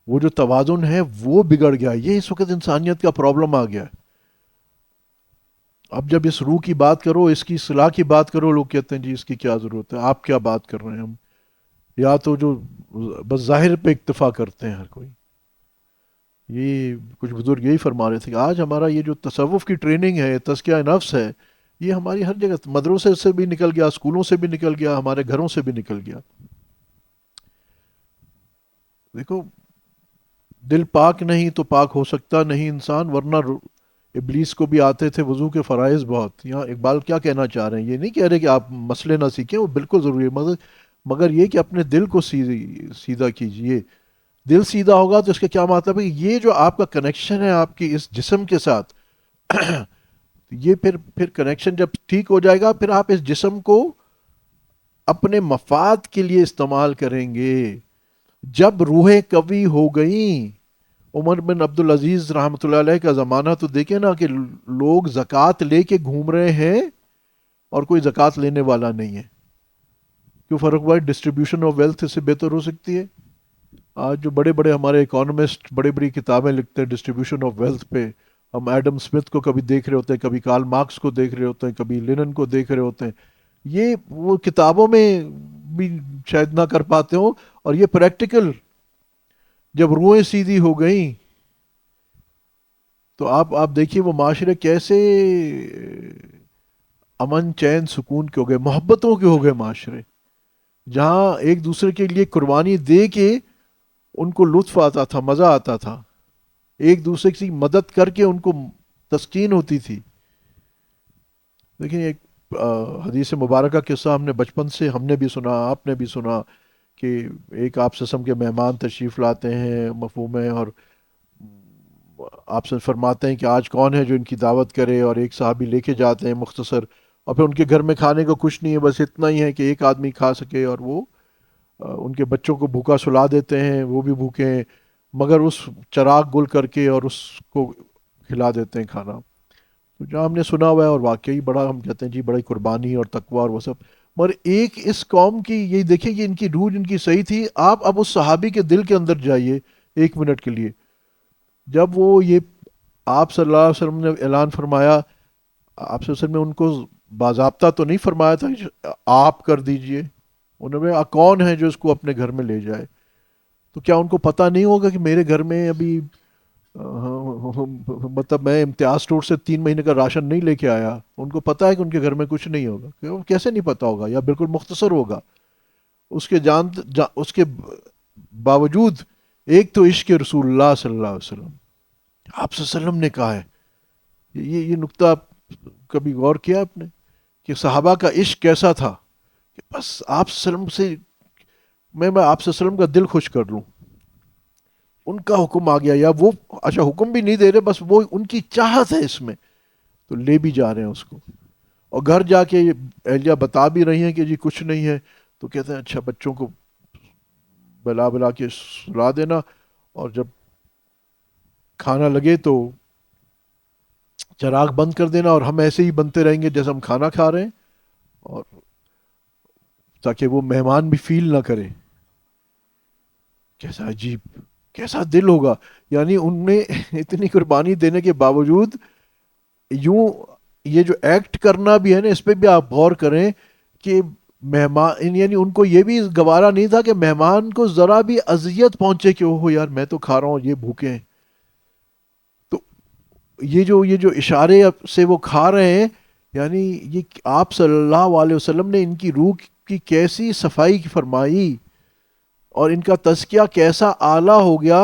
وہ جو توازن ہے وہ بگڑ گیا. یہ اس وقت انسانیت کا پرابلم آ گیا ہے. اب جب اس روح کی بات کرو، اس کی اصلاح کی بات کرو، لوگ کہتے ہیں جی اس کی کیا ضرورت ہے، آپ کیا بات کر رہے ہیں. ہم یا تو جو بس ظاہر پہ اکتفا کرتے ہیں ہر کوئی. یہ کچھ بزرگ یہی فرما رہے تھے کہ آج ہمارا یہ جو تصوف کی ٹریننگ ہے، تزکیہ نفس ہے، یہ ہماری ہر جگہ مدرسے سے بھی نکل گیا، اسکولوں سے بھی نکل گیا، ہمارے گھروں سے بھی نکل گیا. دیکھو دل پاک نہیں تو پاک ہو سکتا نہیں انسان، ورنہ ابلیس کو بھی آتے تھے وضو کے فرائض بہت. یہاں اقبال کیا کہنا چاہ رہے ہیں؟ یہ نہیں کہہ رہے کہ آپ مسئلے نہ سیکھیں، وہ بالکل ضروری ہے، مگر یہ کہ اپنے دل کو سیدھا کیجئے. دل سیدھا ہوگا تو اس کا کیا مطلب ہے کہ یہ جو آپ کا کنیکشن ہے آپ کی اس جسم کے ساتھ، یہ پھر کنیکشن جب ٹھیک ہو جائے گا، پھر آپ اس جسم کو اپنے مفاد کے لیے استعمال کریں گے. جب روحیں قوی ہو گئیں، عمر بن عبدالعزیز رحمۃ اللہ علیہ کا زمانہ تو دیکھیں نا کہ لوگ زکوٰۃ لے کے گھوم رہے ہیں اور کوئی زکوٰۃ لینے والا نہیں ہے. کیوں فرق ہوا ہے؟ ڈسٹریبیوشن آف ویلتھ اس سے بہتر ہو سکتی ہے. آج جو بڑے بڑے ہمارے اکانومسٹ بڑی بڑی کتابیں لکھتے ہیں ڈسٹریبیوشن آف ویلتھ پہ، ہم ایڈم اسمتھ کو کبھی دیکھ رہے ہوتے ہیں، کبھی کارل مارکس کو دیکھ رہے ہوتے ہیں، کبھی لینن کو دیکھ رہے ہوتے ہیں. یہ وہ کتابوں میں بھی شاید نہ کر پاتے ہوں، اور یہ پریکٹیکل جب روحیں سیدھی ہو گئیں تو آپ دیکھیے وہ معاشرے کیسے امن چین سکون کے ہو گئے، محبتوں کے ہو گئے معاشرے، جہاں ایک دوسرے کے لیے قربانی دے کے ان کو لطف آتا تھا، مزہ آتا تھا، ایک دوسرے کی مدد کر کے ان کو تسکین ہوتی تھی. لیکن ایک حدیث مبارکہ قصہ ہم نے بچپن سے ہم نے بھی سنا، آپ نے بھی سنا، کہ ایک آپ قسم کے مہمان تشریف لاتے ہیں مفہوم ہے، اور آپ سے فرماتے ہیں کہ آج کون ہے جو ان کی دعوت کرے، اور ایک صحابی لے کے جاتے ہیں مختصر، اور پھر ان کے گھر میں کھانے کو کچھ نہیں ہے، بس اتنا ہی ہے کہ ایک آدمی کھا سکے، اور وہ ان کے بچوں کو بھوکا سلا دیتے ہیں، وہ بھی بھوکے ہیں، مگر اس چراغ گل کر کے اور اس کو کھلا دیتے ہیں کھانا. تو جہاں ہم نے سنا ہوا ہے، اور واقعی بڑا ہم کہتے ہیں جی بڑی قربانی اور تقوی اور وہ سب. مگر ایک اس قوم کی یہ دیکھیں کہ ان کی روح جن کی صحیح تھی. آپ اب اس صحابی کے دل کے اندر جائیے ایک منٹ کے لیے. جب وہ یہ آپ صلی اللہ علیہ وسلم نے اعلان فرمایا، آپ صلی اللہ علیہ وسلم نے ان کو باضابطہ تو نہیں فرمایا تھا کہ آپ کر دیجئے، انہوں نے کون ہے جو اس کو اپنے گھر میں لے جائے؟ تو کیا ان کو پتہ نہیں ہوگا کہ میرے گھر میں ابھی مطلب میں امتیاز اسٹور سے 3 مہینے کا راشن نہیں لے کے آیا؟ ان کو پتہ ہے کہ ان کے گھر میں کچھ نہیں ہوگا. کیسے نہیں پتہ ہوگا؟ یا بالکل مختصر ہوگا. اس کے باوجود ایک تو عشق رسول اللہ صلی اللہ علیہ وسلم، آپ صلی اللہ علیہ وسلم نے کہا ہے. یہ نقطہ کبھی غور کیا آپ نے کہ صحابہ کا عشق کیسا تھا؟ کہ بس آپ صلی اللہ علیہ وسلم سے میں آپ صلی اللہ علیہ وسلم کا دل خوش کر لوں. ان کا حکم آ گیا، یا وہ اچھا حکم بھی نہیں دے رہے، بس وہ ان کی چاہت ہے اس میں، تو لے بھی جا رہے ہیں اس کو. اور گھر جا کے اہلیہ بتا بھی رہی ہیں کہ جی کچھ نہیں ہے، تو کہتے ہیں اچھا بچوں کو بلا بلا کے سلا دینا، اور جب کھانا لگے تو چراغ بند کر دینا، اور ہم ایسے ہی بنتے رہیں گے جیسے ہم کھانا کھا رہے ہیں، اور تاکہ وہ مہمان بھی فیل نہ کرے. کیسا عجیب، کیسا دل ہوگا. یعنی ان نے اتنی قربانی دینے کے باوجود یوں یہ جو ایکٹ کرنا بھی ہے نا، اس پہ بھی آپ غور کریں کہ مہمان، یعنی ان کو یہ بھی گوارا نہیں تھا کہ مہمان کو ذرا بھی اذیت پہنچے کہ اوہ یار میں تو کھا رہا ہوں، یہ بھوکے ہیں. تو یہ جو اشارے سے وہ کھا رہے ہیں، یعنی یہ آپ صلی اللہ علیہ وسلم نے ان کی روح کی کیسی صفائی کی فرمائی، اور ان کا تزکیہ کیسا اعلیٰ ہو گیا.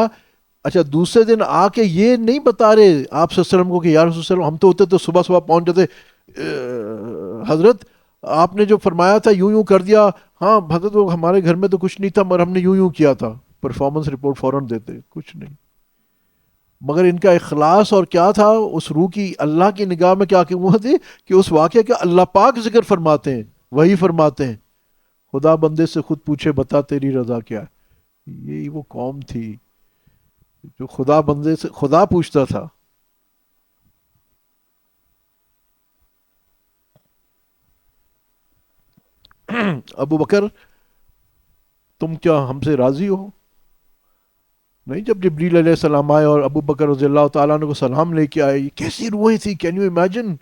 اچھا دوسرے دن آ کے یہ نہیں بتا رہے آپ صلی اللہ علیہ وسلم کو کہ یا رسول اللہ ہم تو ہوتے تو صبح صبح پہنچ جاتے، حضرت آپ نے جو فرمایا تھا یوں یوں کر دیا. ہاں حضرت وہ ہمارے گھر میں تو کچھ نہیں تھا مگر ہم نے یوں یوں کیا تھا. پرفارمنس رپورٹ فوراً دیتے، کچھ نہیں. مگر ان کا اخلاص اور کیا تھا، اس روح کی اللہ کی نگاہ میں کیا ہوا تھی کہ اس واقعے کا اللہ پاک ذکر فرماتے ہیں، وہی فرماتے ہیں، خدا بندے سے خود پوچھے بتا تیری رضا کیا ہے۔ یہی وہ قوم تھی جو خدا بندے سے خدا پوچھتا تھا۔ ابو بکر تم کیا ہم سے راضی ہو؟ نہیں، جب جبریل علیہ السلام آئے اور ابو بکر رضی اللہ تعالیٰ عنہ کو سلام لے کے آئے، یہ کیسی روحیں تھی، کین یو امیجن؟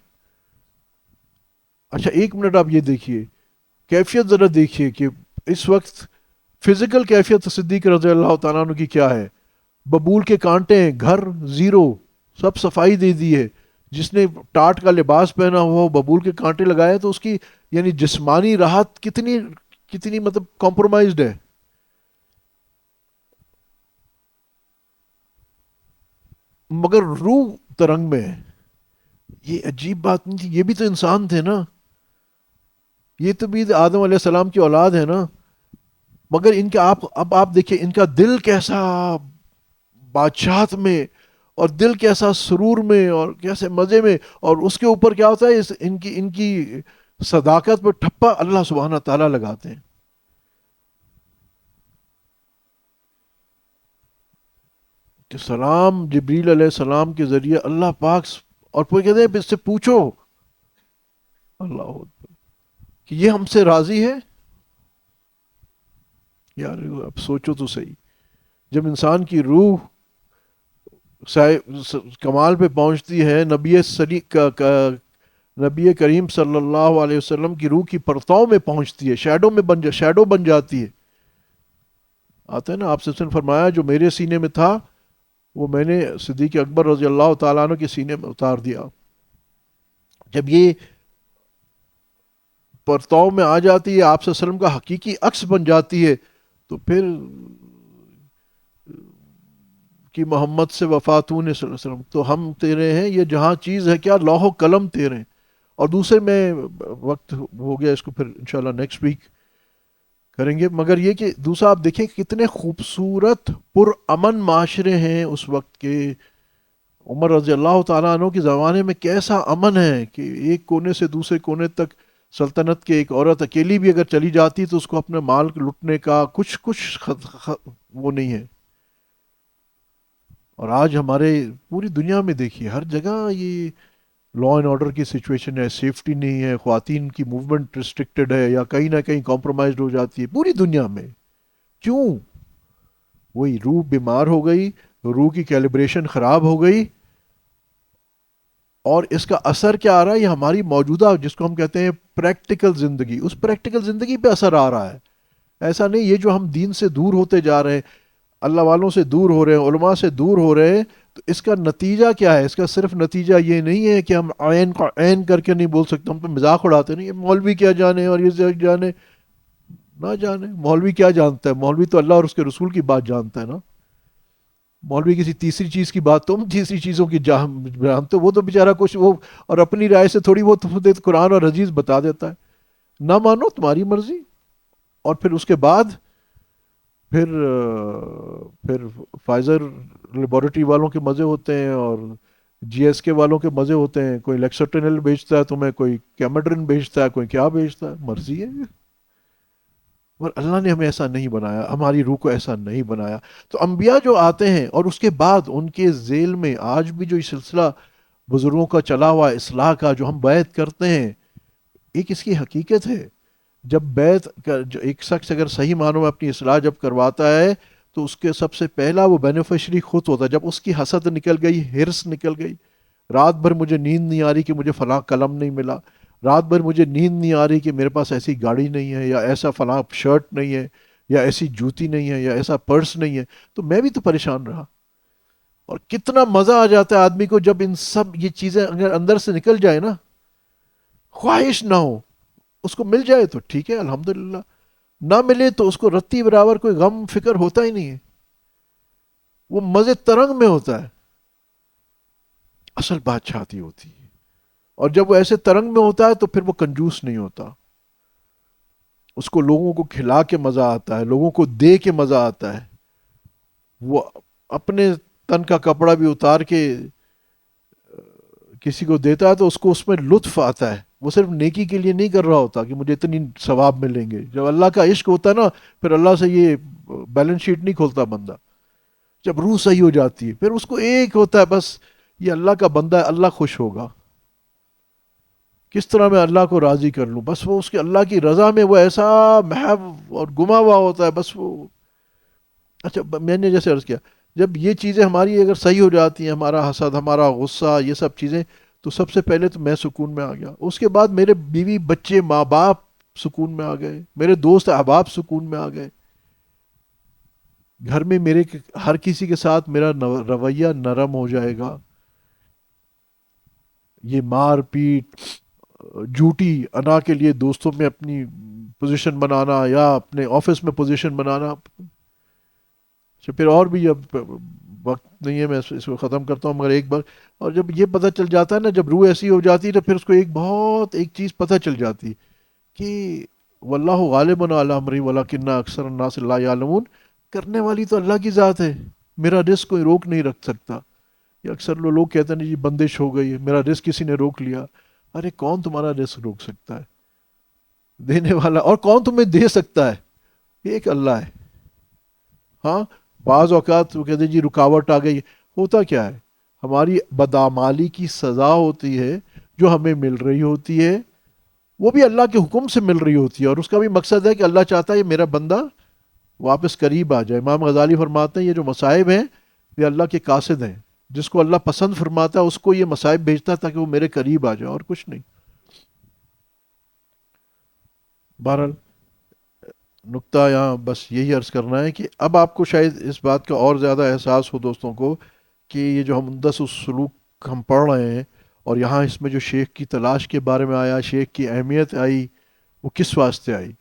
اچھا ایک منٹ آپ یہ دیکھیے، کیفیت ذرا دیکھیے کہ اس وقت فزیکل کیفیت صدیق رضی اللہ تعالیٰ عنہ کی کیا ہے۔ ببول کے کانٹے ہیں، گھر زیرو، سب صفائی دے دی ہے۔ جس نے ٹاٹ کا لباس پہنا ہوا ہو، ببول کے کانٹے لگائے تو اس کی یعنی جسمانی راحت کتنی کتنی مطلب کمپرومائزڈ ہے، مگر روح ترنگ میں ہے۔ یہ عجیب بات نہیں تھی، یہ بھی تو انسان تھے نا، یہ تو بھی آدم علیہ السلام کی اولاد ہے نا، مگر ان کا اب آپ دیکھیں ان کا دل کیسا بادشاہت میں، اور دل کیسا سرور میں اور کیسے مزے میں، اور اس کے اوپر کیا ہوتا ہے، ان کی صداقت پہ ٹھپا اللہ سبحانہ تعالیٰ لگاتے ہیں کہ سلام جبریل علیہ السلام کے ذریعے اللہ پاک اور پھر کہتے ہیں اس سے پوچھو اللہ اکبر کہ یہ ہم سے راضی ہے۔ یار اب سوچو تو صحیح، جب انسان کی روح کمال پہ پہنچتی ہے، نبی کریم صلی اللہ علیہ وسلم کی روح کی پرتاؤں میں پہنچتی ہے، شیڈو بن جاتی ہے۔ آتا ہے نا، آپ سے فرمایا جو میرے سینے میں تھا وہ میں نے صدیق اکبر رضی اللہ تعالیٰ عنہ کے سینے میں اتار دیا۔ جب یہ پرتاؤ میں آ جاتی ہے، آپ صلی اللہ علیہ وسلم کا حقیقی عکس بن جاتی ہے، تو پھر کہ محمد سے وفاتون صلی اللہ علیہ وسلم تو ہم تیرے ہیں، یہ جہاں چیز ہے کیا، لوح و قلم تیرے ہیں۔ اور دوسرے میں وقت ہو گیا، اس کو پھر انشاءاللہ نیکسٹ ویک کریں گے، مگر یہ کہ دوسرا آپ دیکھیں کتنے خوبصورت پرامن معاشرے ہیں اس وقت کے۔ عمر رضی اللہ تعالیٰ عنہ کے زمانے میں کیسا امن ہے کہ ایک کونے سے دوسرے کونے تک سلطنت کے ایک عورت اکیلی بھی اگر چلی جاتی تو اس کو اپنے مال لٹنے کا کچھ وہ نہیں ہے۔ اور آج ہمارے پوری دنیا میں دیکھیے ہر جگہ یہ لا اینڈ آرڈر کی سچویشن ہے، سیفٹی نہیں ہے، خواتین کی موومنٹ ریسٹرکٹڈ ہے یا کہیں نہ کہیں کمپرومائزڈ ہو جاتی ہے پوری دنیا میں۔ کیوں؟ وہی روح بیمار ہو گئی، روح کی کیلیبریشن خراب ہو گئی، اور اس کا اثر کیا آ رہا ہے، یہ ہماری موجودہ جس کو ہم کہتے ہیں پریکٹیکل زندگی، اس پریکٹیکل زندگی پہ اثر آ رہا ہے۔ ایسا نہیں یہ جو ہم دین سے دور ہوتے جا رہے ہیں، اللہ والوں سے دور ہو رہے ہیں، علماء سے دور ہو رہے ہیں، تو اس کا نتیجہ کیا ہے؟ اس کا صرف نتیجہ یہ نہیں ہے کہ ہم عین کو عین کر کے نہیں بول سکتے، ہم پہ مذاق اڑاتے نہیں، یہ مولوی کیا جانے اور یہ جانے نہ جانے، مولوی کیا جانتا ہے؟ مولوی تو اللہ اور اس کے رسول کی بات جانتا ہے نا۔ مولوی کسی تیسری چیز کی بات، تم تیسری چیزوں کی جانتے ہو، وہ تو بیچارہ کچھ وہ اور اپنی رائے سے تھوڑی بہت قرآن اور حدیث بتا دیتا ہے، نہ مانو تمہاری مرضی۔ اور پھر اس کے بعد پھر فائزر لیبارٹری والوں کے مزے ہوتے ہیں اور جی ایس کے والوں کے مزے ہوتے ہیں، کوئی لیکسرٹنل بیچتا ہے تمہیں، کوئی کیمیڈرن بیچتا ہے، کوئی کیا بیچتا ہے، مرضی ہے۔ اور اللہ نے ہمیں ایسا نہیں بنایا، ہماری روح کو ایسا نہیں بنایا۔ تو انبیاء جو آتے ہیں اور اس کے بعد ان کے ذیل میں آج بھی جو یہ سلسلہ بزرگوں کا چلا ہوا اصلاح کا جو ہم بیعت کرتے ہیں، ایک اس کی حقیقت ہے۔ جب بیعت جو ایک شخص اگر صحیح معنوں میں اپنی اصلاح جب کرواتا ہے تو اس کے سب سے پہلا وہ بینیفیشری خود ہوتا ہے۔ جب اس کی حسد نکل گئی، ہرس نکل گئی، رات بھر مجھے نیند نہیں آ رہی کہ مجھے فلاں قلم نہیں ملا، رات بھر مجھے نیند نہیں آ رہی کہ میرے پاس ایسی گاڑی نہیں ہے یا ایسا فلاں شرٹ نہیں ہے یا ایسی جوتی نہیں ہے یا ایسا پرس نہیں ہے، تو میں بھی تو پریشان رہا۔ اور کتنا مزہ آ جاتا ہے آدمی کو جب ان سب یہ چیزیں اگر اندر سے نکل جائے نا، خواہش نہ ہو، اس کو مل جائے تو ٹھیک ہے الحمدللہ، نہ ملے تو اس کو رتی برابر کوئی غم فکر ہوتا ہی نہیں ہے، وہ مزے ترنگ میں ہوتا ہے، اصل بادشاہتی ہوتی ہے۔ اور جب وہ ایسے ترنگ میں ہوتا ہے تو پھر وہ کنجوس نہیں ہوتا، اس کو لوگوں کو کھلا کے مزہ آتا ہے، لوگوں کو دے کے مزہ آتا ہے، وہ اپنے تن کا کپڑا بھی اتار کے کسی کو دیتا ہے تو اس کو اس میں لطف آتا ہے. وہ صرف نیکی کے لیے نہیں کر رہا ہوتا کہ مجھے اتنی ثواب ملیں گے. جب اللہ کا عشق ہوتا ہے نا پھر اللہ سے یہ بیلنس شیٹ نہیں کھولتا بندہ. جب روح صحیح ہو جاتی ہے پھر اس کو ایک ہوتا ہے بس یہ اللہ کا بندہ ہے, اللہ خوش ہوگا, کس طرح میں اللہ کو راضی کر لوں. بس وہ اس کے اللہ کی رضا میں وہ ایسا محو اور گما ہوا ہوتا ہے بس وہ. اچھا میں نے جیسے عرض کیا جب یہ چیزیں ہماری اگر صحیح ہو جاتی ہیں, ہمارا حسد, ہمارا غصہ, یہ سب چیزیں, تو سب سے پہلے تو میں سکون میں آ گیا. اس کے بعد میرے بیوی بچے ماں باپ سکون میں آ گئے, میرے دوست احباب سکون میں آ گئے, گھر میں میرے ہر کسی کے ساتھ میرا رویہ نرم ہو جائے گا. یہ مار پیٹ, جھوٹی انا کے لیے دوستوں میں اپنی پوزیشن بنانا یا اپنے آفس میں پوزیشن بنانا. اچھا پھر اور بھی اب وقت نہیں ہے, میں اس کو ختم کرتا ہوں مگر ایک بار. اور جب یہ پتہ چل جاتا ہے نا, جب روح ایسی ہو جاتی ہے تو پھر اس کو ایک چیز پتہ چل جاتی کہ واللہ غالب علی امری ولکن اکثر الناس لا یعلمون. کرنے والی تو اللہ کی ذات ہے, میرا رزق کوئی روک نہیں رکھ سکتا. یہ اکثر لوگ کہتے ہیں جی بندش ہو گئی ہے, میرا رزق کسی نے روک لیا. ارے کون تمہارا رزق روک سکتا ہے؟ دینے والا. اور کون تمہیں دے سکتا ہے؟ ایک اللہ ہے. ہاں بعض اوقات وہ کہتے ہیں جی رکاوٹ آ گئی. ہوتا کیا ہے, ہماری بدعمالی کی سزا ہوتی ہے جو ہمیں مل رہی ہوتی ہے, وہ بھی اللہ کے حکم سے مل رہی ہوتی ہے, اور اس کا بھی مقصد ہے کہ اللہ چاہتا ہے یہ میرا بندہ واپس قریب آ جائے. امام غزالی فرماتے ہیں یہ جو مصائب ہیں یہ اللہ کے قاصد ہیں, جس کو اللہ پسند فرماتا ہے اس کو یہ مصائب بھیجتا ہے تاکہ وہ میرے قریب آ جائے, اور کچھ نہیں. بہرحال نقطہ یہاں بس یہی عرض کرنا ہے کہ اب آپ کو شاید اس بات کا اور زیادہ احساس ہو دوستوں کو کہ یہ جو مقدس السلوک ہم پڑھ رہے ہیں, اور یہاں اس میں جو شیخ کی تلاش کے بارے میں آیا, شیخ کی اہمیت آئی, وہ کس واسطے آئی؟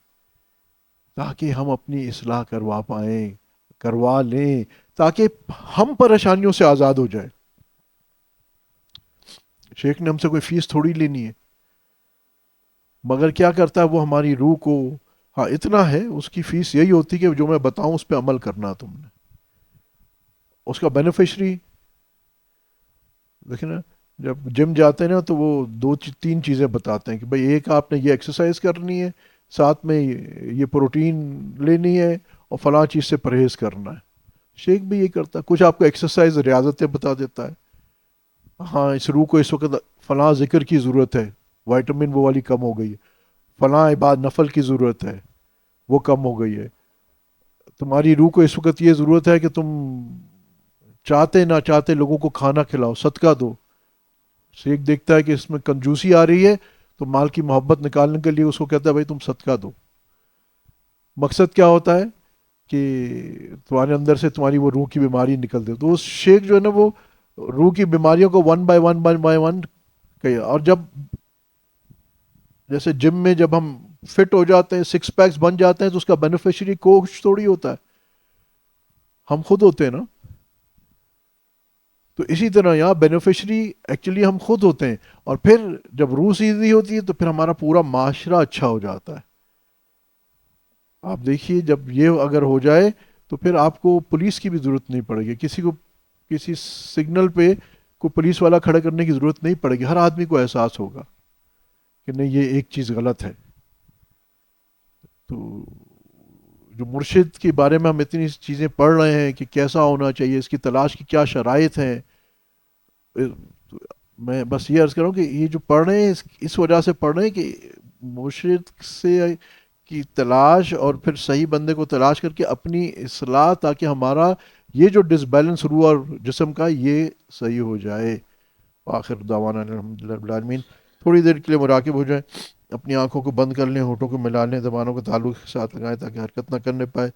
تاکہ ہم اپنی اصلاح کروا پائیں, کروا لیں, تاکہ ہم پریشانیوں سے آزاد ہو جائیں. شیخ نے ہم سے کوئی فیس تھوڑی لینی ہے, مگر کیا کرتا ہے وہ ہماری روح کو, ہاں اتنا ہے اس کی فیس یہی ہوتی کہ جو میں بتاؤں اس پہ عمل کرنا تم نے. اس کا بینیفیشری دیکھیں نا, جب جم جاتے ہیں نا تو وہ تین چیزیں بتاتے ہیں کہ بھائی ایک آپ نے یہ ایکسرسائز کرنی ہے, ساتھ میں یہ پروٹین لینی ہے, اور فلاں چیز سے پرہیز کرنا ہے. شیخ بھی یہ کرتا ہے, کچھ آپ کو ایکسرسائز ریاضتیں بتا دیتا ہے. ہاں اس روح کو اس وقت فلاں ذکر کی ضرورت ہے, وائٹامن وہ والی کم ہو گئی ہے, فلاں عباد نفل کی ضرورت ہے وہ کم ہو گئی ہے, تمہاری روح کو اس وقت یہ ضرورت ہے کہ تم چاہتے نہ چاہتے لوگوں کو کھانا کھلاؤ, صدقہ دو. شیخ دیکھتا ہے کہ اس میں کنجوسی آ رہی ہے تو مال کی محبت نکالنے کے لیے اس کو کہتا ہے بھائی تم صدقہ دو. مقصد کیا ہوتا ہے کہ تمہارے اندر سے تمہاری وہ روح کی بیماری نکل دے. تو اس شیخ جو ہے نا وہ روح کی بیماریوں کو ون بائی ون کہ, اور جب جیسے جم میں جب ہم فٹ ہو جاتے ہیں, سکس پیکس بن جاتے ہیں, تو اس کا بینیفیشری کوچ تھوڑی ہوتا ہے, ہم خود ہوتے ہیں نا. تو اسی طرح یہاں بینیفیشری ایکچولی ہم خود ہوتے ہیں, اور پھر جب روح سیدھی ہوتی ہے تو پھر ہمارا پورا معاشرہ اچھا ہو جاتا ہے. آپ دیکھیے جب یہ اگر ہو جائے تو پھر آپ کو پولیس کی بھی ضرورت نہیں پڑے گی, کسی کو کسی سگنل پہ کوئی پولیس والا کھڑا کرنے کی ضرورت نہیں پڑے گی. ہر آدمی کو احساس ہوگا کہ نہیں یہ ایک چیز غلط ہے. تو جو مرشد کے بارے میں ہم اتنی چیزیں پڑھ رہے ہیں کہ کیسا ہونا چاہیے, اس کی تلاش کی کیا شرائط ہیں, میں بس یہ عرض کر رہا ہوں کہ یہ جو پڑھ رہے ہیں اس وجہ سے پڑھ رہے ہیں کہ مرشد سے کی تلاش اور پھر صحیح بندے کو تلاش کر کے اپنی اصلاح, تاکہ ہمارا یہ جو ڈس بیلنس روح اور جسم کا یہ صحیح ہو جائے. آخر دعوانا الحمدللہ رب العالمین. تھوڑی دیر کے لیے مراقب ہو جائیں, اپنی آنکھوں کو بند کر لیں, ہونٹوں کو ملا لیں, زبانوں کو تعلق کے ساتھ لگائیں تاکہ حرکت نہ کرنے پائے.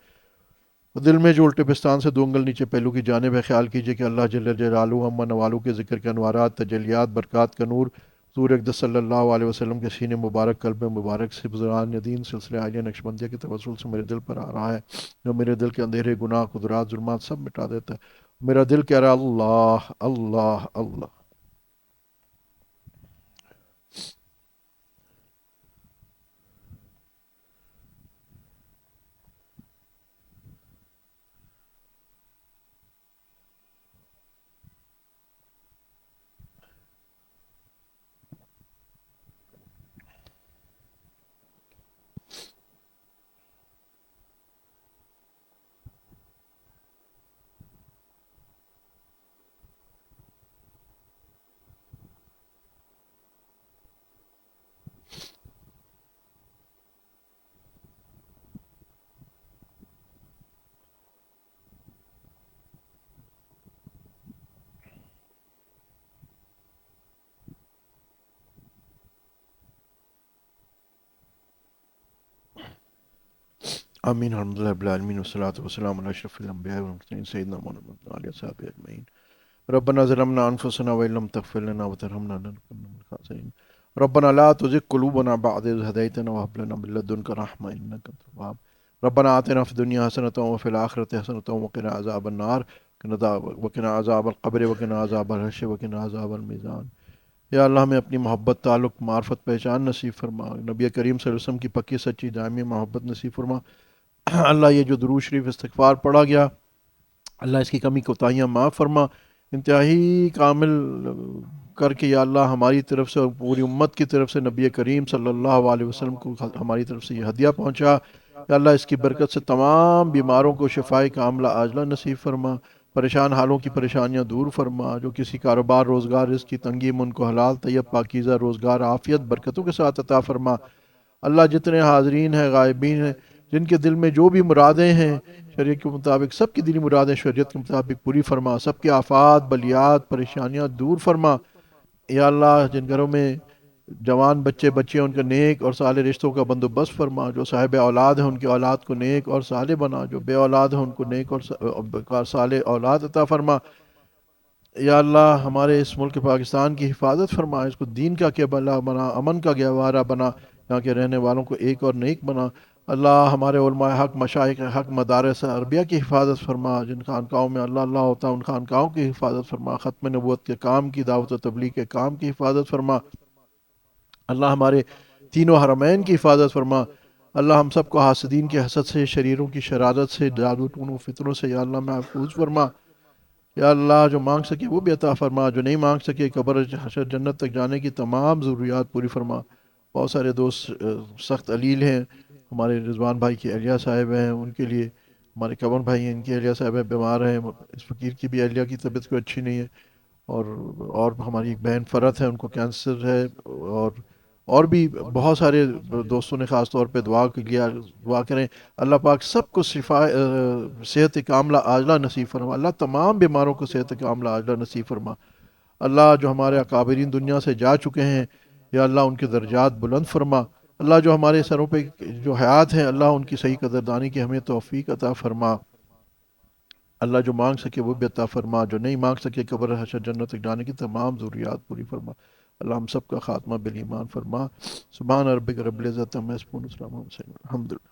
دل میں جو الٹے پستان سے 2 انگل نیچے پہلو کی جانب ہے, خیال کیجئے کہ اللہ جل جلالہ ہم و نوالو کے ذکر کے انوارات, تجلیات, برکات کا نور حضور اقدس صلی اللہ علیہ وسلم کے سینے مبارک, قلب مبارک سے بزرگان دین سلسلہ عالیہ نقشبندیہ کے توسل سے میرے دل پر آ رہا ہے, جو میرے دل کے اندھیرے گناہ قدرات ظلمات سب مٹا دیتا ہے. میرا دل کہہ رہا ہے اللہ اللہ اللہ. آمین الحمد للہ رب العالمین والصلاۃ والسلام علی اشرف الانبیاء والمرسلین سیدنا محمد وعلى آلہ وصحبہ اجمعین ربنا ظلمنا انفسنا وان لم تغفر لنا وترحمنا لنكن من الخاسرین ربنا لا تزغ قلوبنا بعد إذ هديتنا وهب لنا من لدنك رحمة إنك أنت الوهاب ربنا آتنا في الدنيا حسنة وفي الآخرة حسنة وقنا عذاب النار وقنا عذاب القبر وقنا عذاب الحشر وقنا عذاب الميزان یا اللہ ہمیں اپنی محبت تعلق معرفت پہچان نصیب فرما، نبی کریم صلی اللہ علیہ وسلم کی پکی سچی دائمی محبت نصیب فرما۔ اللہ یہ جو درود شریف استغفار پڑھا گیا، اللہ اس کی کمی کوتاہیاں معاف فرما، انتہائی کامل کر کے یا اللہ ہماری طرف سے اور پوری امت کی طرف سے نبی کریم صلی اللہ علیہ وسلم کو ہماری طرف سے یہ ہدیہ پہنچا۔ یا اللہ اس کی برکت سے تمام بیماروں کو شفائے کاملہ عاجلہ نصیب فرما، پریشان حالوں کی پریشانیاں دور فرما، جو کسی کاروبار روزگار رزق کی تنگی میں ان کو حلال طیب پاکیزہ روزگار عافیت برکتوں کے ساتھ عطا فرما۔ اللہ جتنے حاضرین ہیں غائبین ہیں، جن کے دل میں جو بھی مرادیں ہیں شریعت کے مطابق، سب کی دلی مرادیں شریعت کے مطابق پوری فرما، سب کی آفات بلیات پریشانیاں دور فرما۔ یا اللہ جن گھروں میں جوان بچے بچیاں ان کے نیک اور صالح رشتوں کا بندوبست فرما، جو صاحب اولاد ہیں ان کی اولاد کو نیک اور صالح بنا، جو بے اولاد ہیں ان کو نیک اور صالح اولاد عطا فرما۔ یا اللہ ہمارے اس ملک پاکستان کی حفاظت فرما، اس کو دین کا قبلہ بنا، امن کا گہوارہ بنا، یہاں کے رہنے والوں کو ایک اور نیک بنا۔ اللہ ہمارے علماء حق مشائخ حق مدارس عربیہ کی حفاظت فرما، جن خانقاہوں میں اللہ اللہ ہوتا ہے ان خانقاہوں کی حفاظت فرما، ختم نبوت کے کام کی، دعوت و تبلیغ کے کام کی حفاظت فرما۔ اللہ ہمارے تینوں حرمین کی حفاظت فرما۔ اللہ ہم سب کو حاسدین کی حسد سے، شریروں کی شرارت سے، جادو ٹونوں فتنوں سے یا اللہ محفوظ فرما۔ یا اللہ جو مانگ سکے وہ بھی عطا فرما، جو نہیں مانگ سکے قبر حشر جنت تک جانے کی تمام ضروریات پوری فرما۔ بہت سارے دوست سخت علیل ہیں، ہمارے رضوان بھائی کی اہلیہ صاحب ہیں، ان کے لیے ہمارے کمر بھائی ہیں، ان کی اہلیہ صاحب بیمار ہیں، اس فقیر کی بھی اہلیہ کی طبیعت کوئی اچھی نہیں ہے، اور ہماری ایک بہن فرت ہے ان کو کینسر ہے، اور بھی بہت سارے دوستوں نے خاص طور پہ دعا کریں اللہ پاک سب کو صحت کاملہ عاجلہ نصیب فرما۔ اللہ تمام بیماروں کو صحت کاملہ عاجلہ نصیب فرما۔ اللہ جو ہمارے اکابرین دنیا سے جا چکے ہیں یا اللہ ان کے درجات بلند فرما۔ اللہ جو ہمارے سروں پہ جو حیات ہیں اللہ ان کی صحیح قدردانی کی ہمیں توفیق عطا فرما۔ اللہ جو مانگ سکے وہ بھی عطا فرما، جو نہیں مانگ سکے قبر حشر جنت تک جانے کی تمام ضروریات پوری فرما۔ اللہ ہم سب کا خاتمہ بالایمان فرما۔ سبحان ربک رب العزت عما یصفون، السلام علیکم، الحمد للہ۔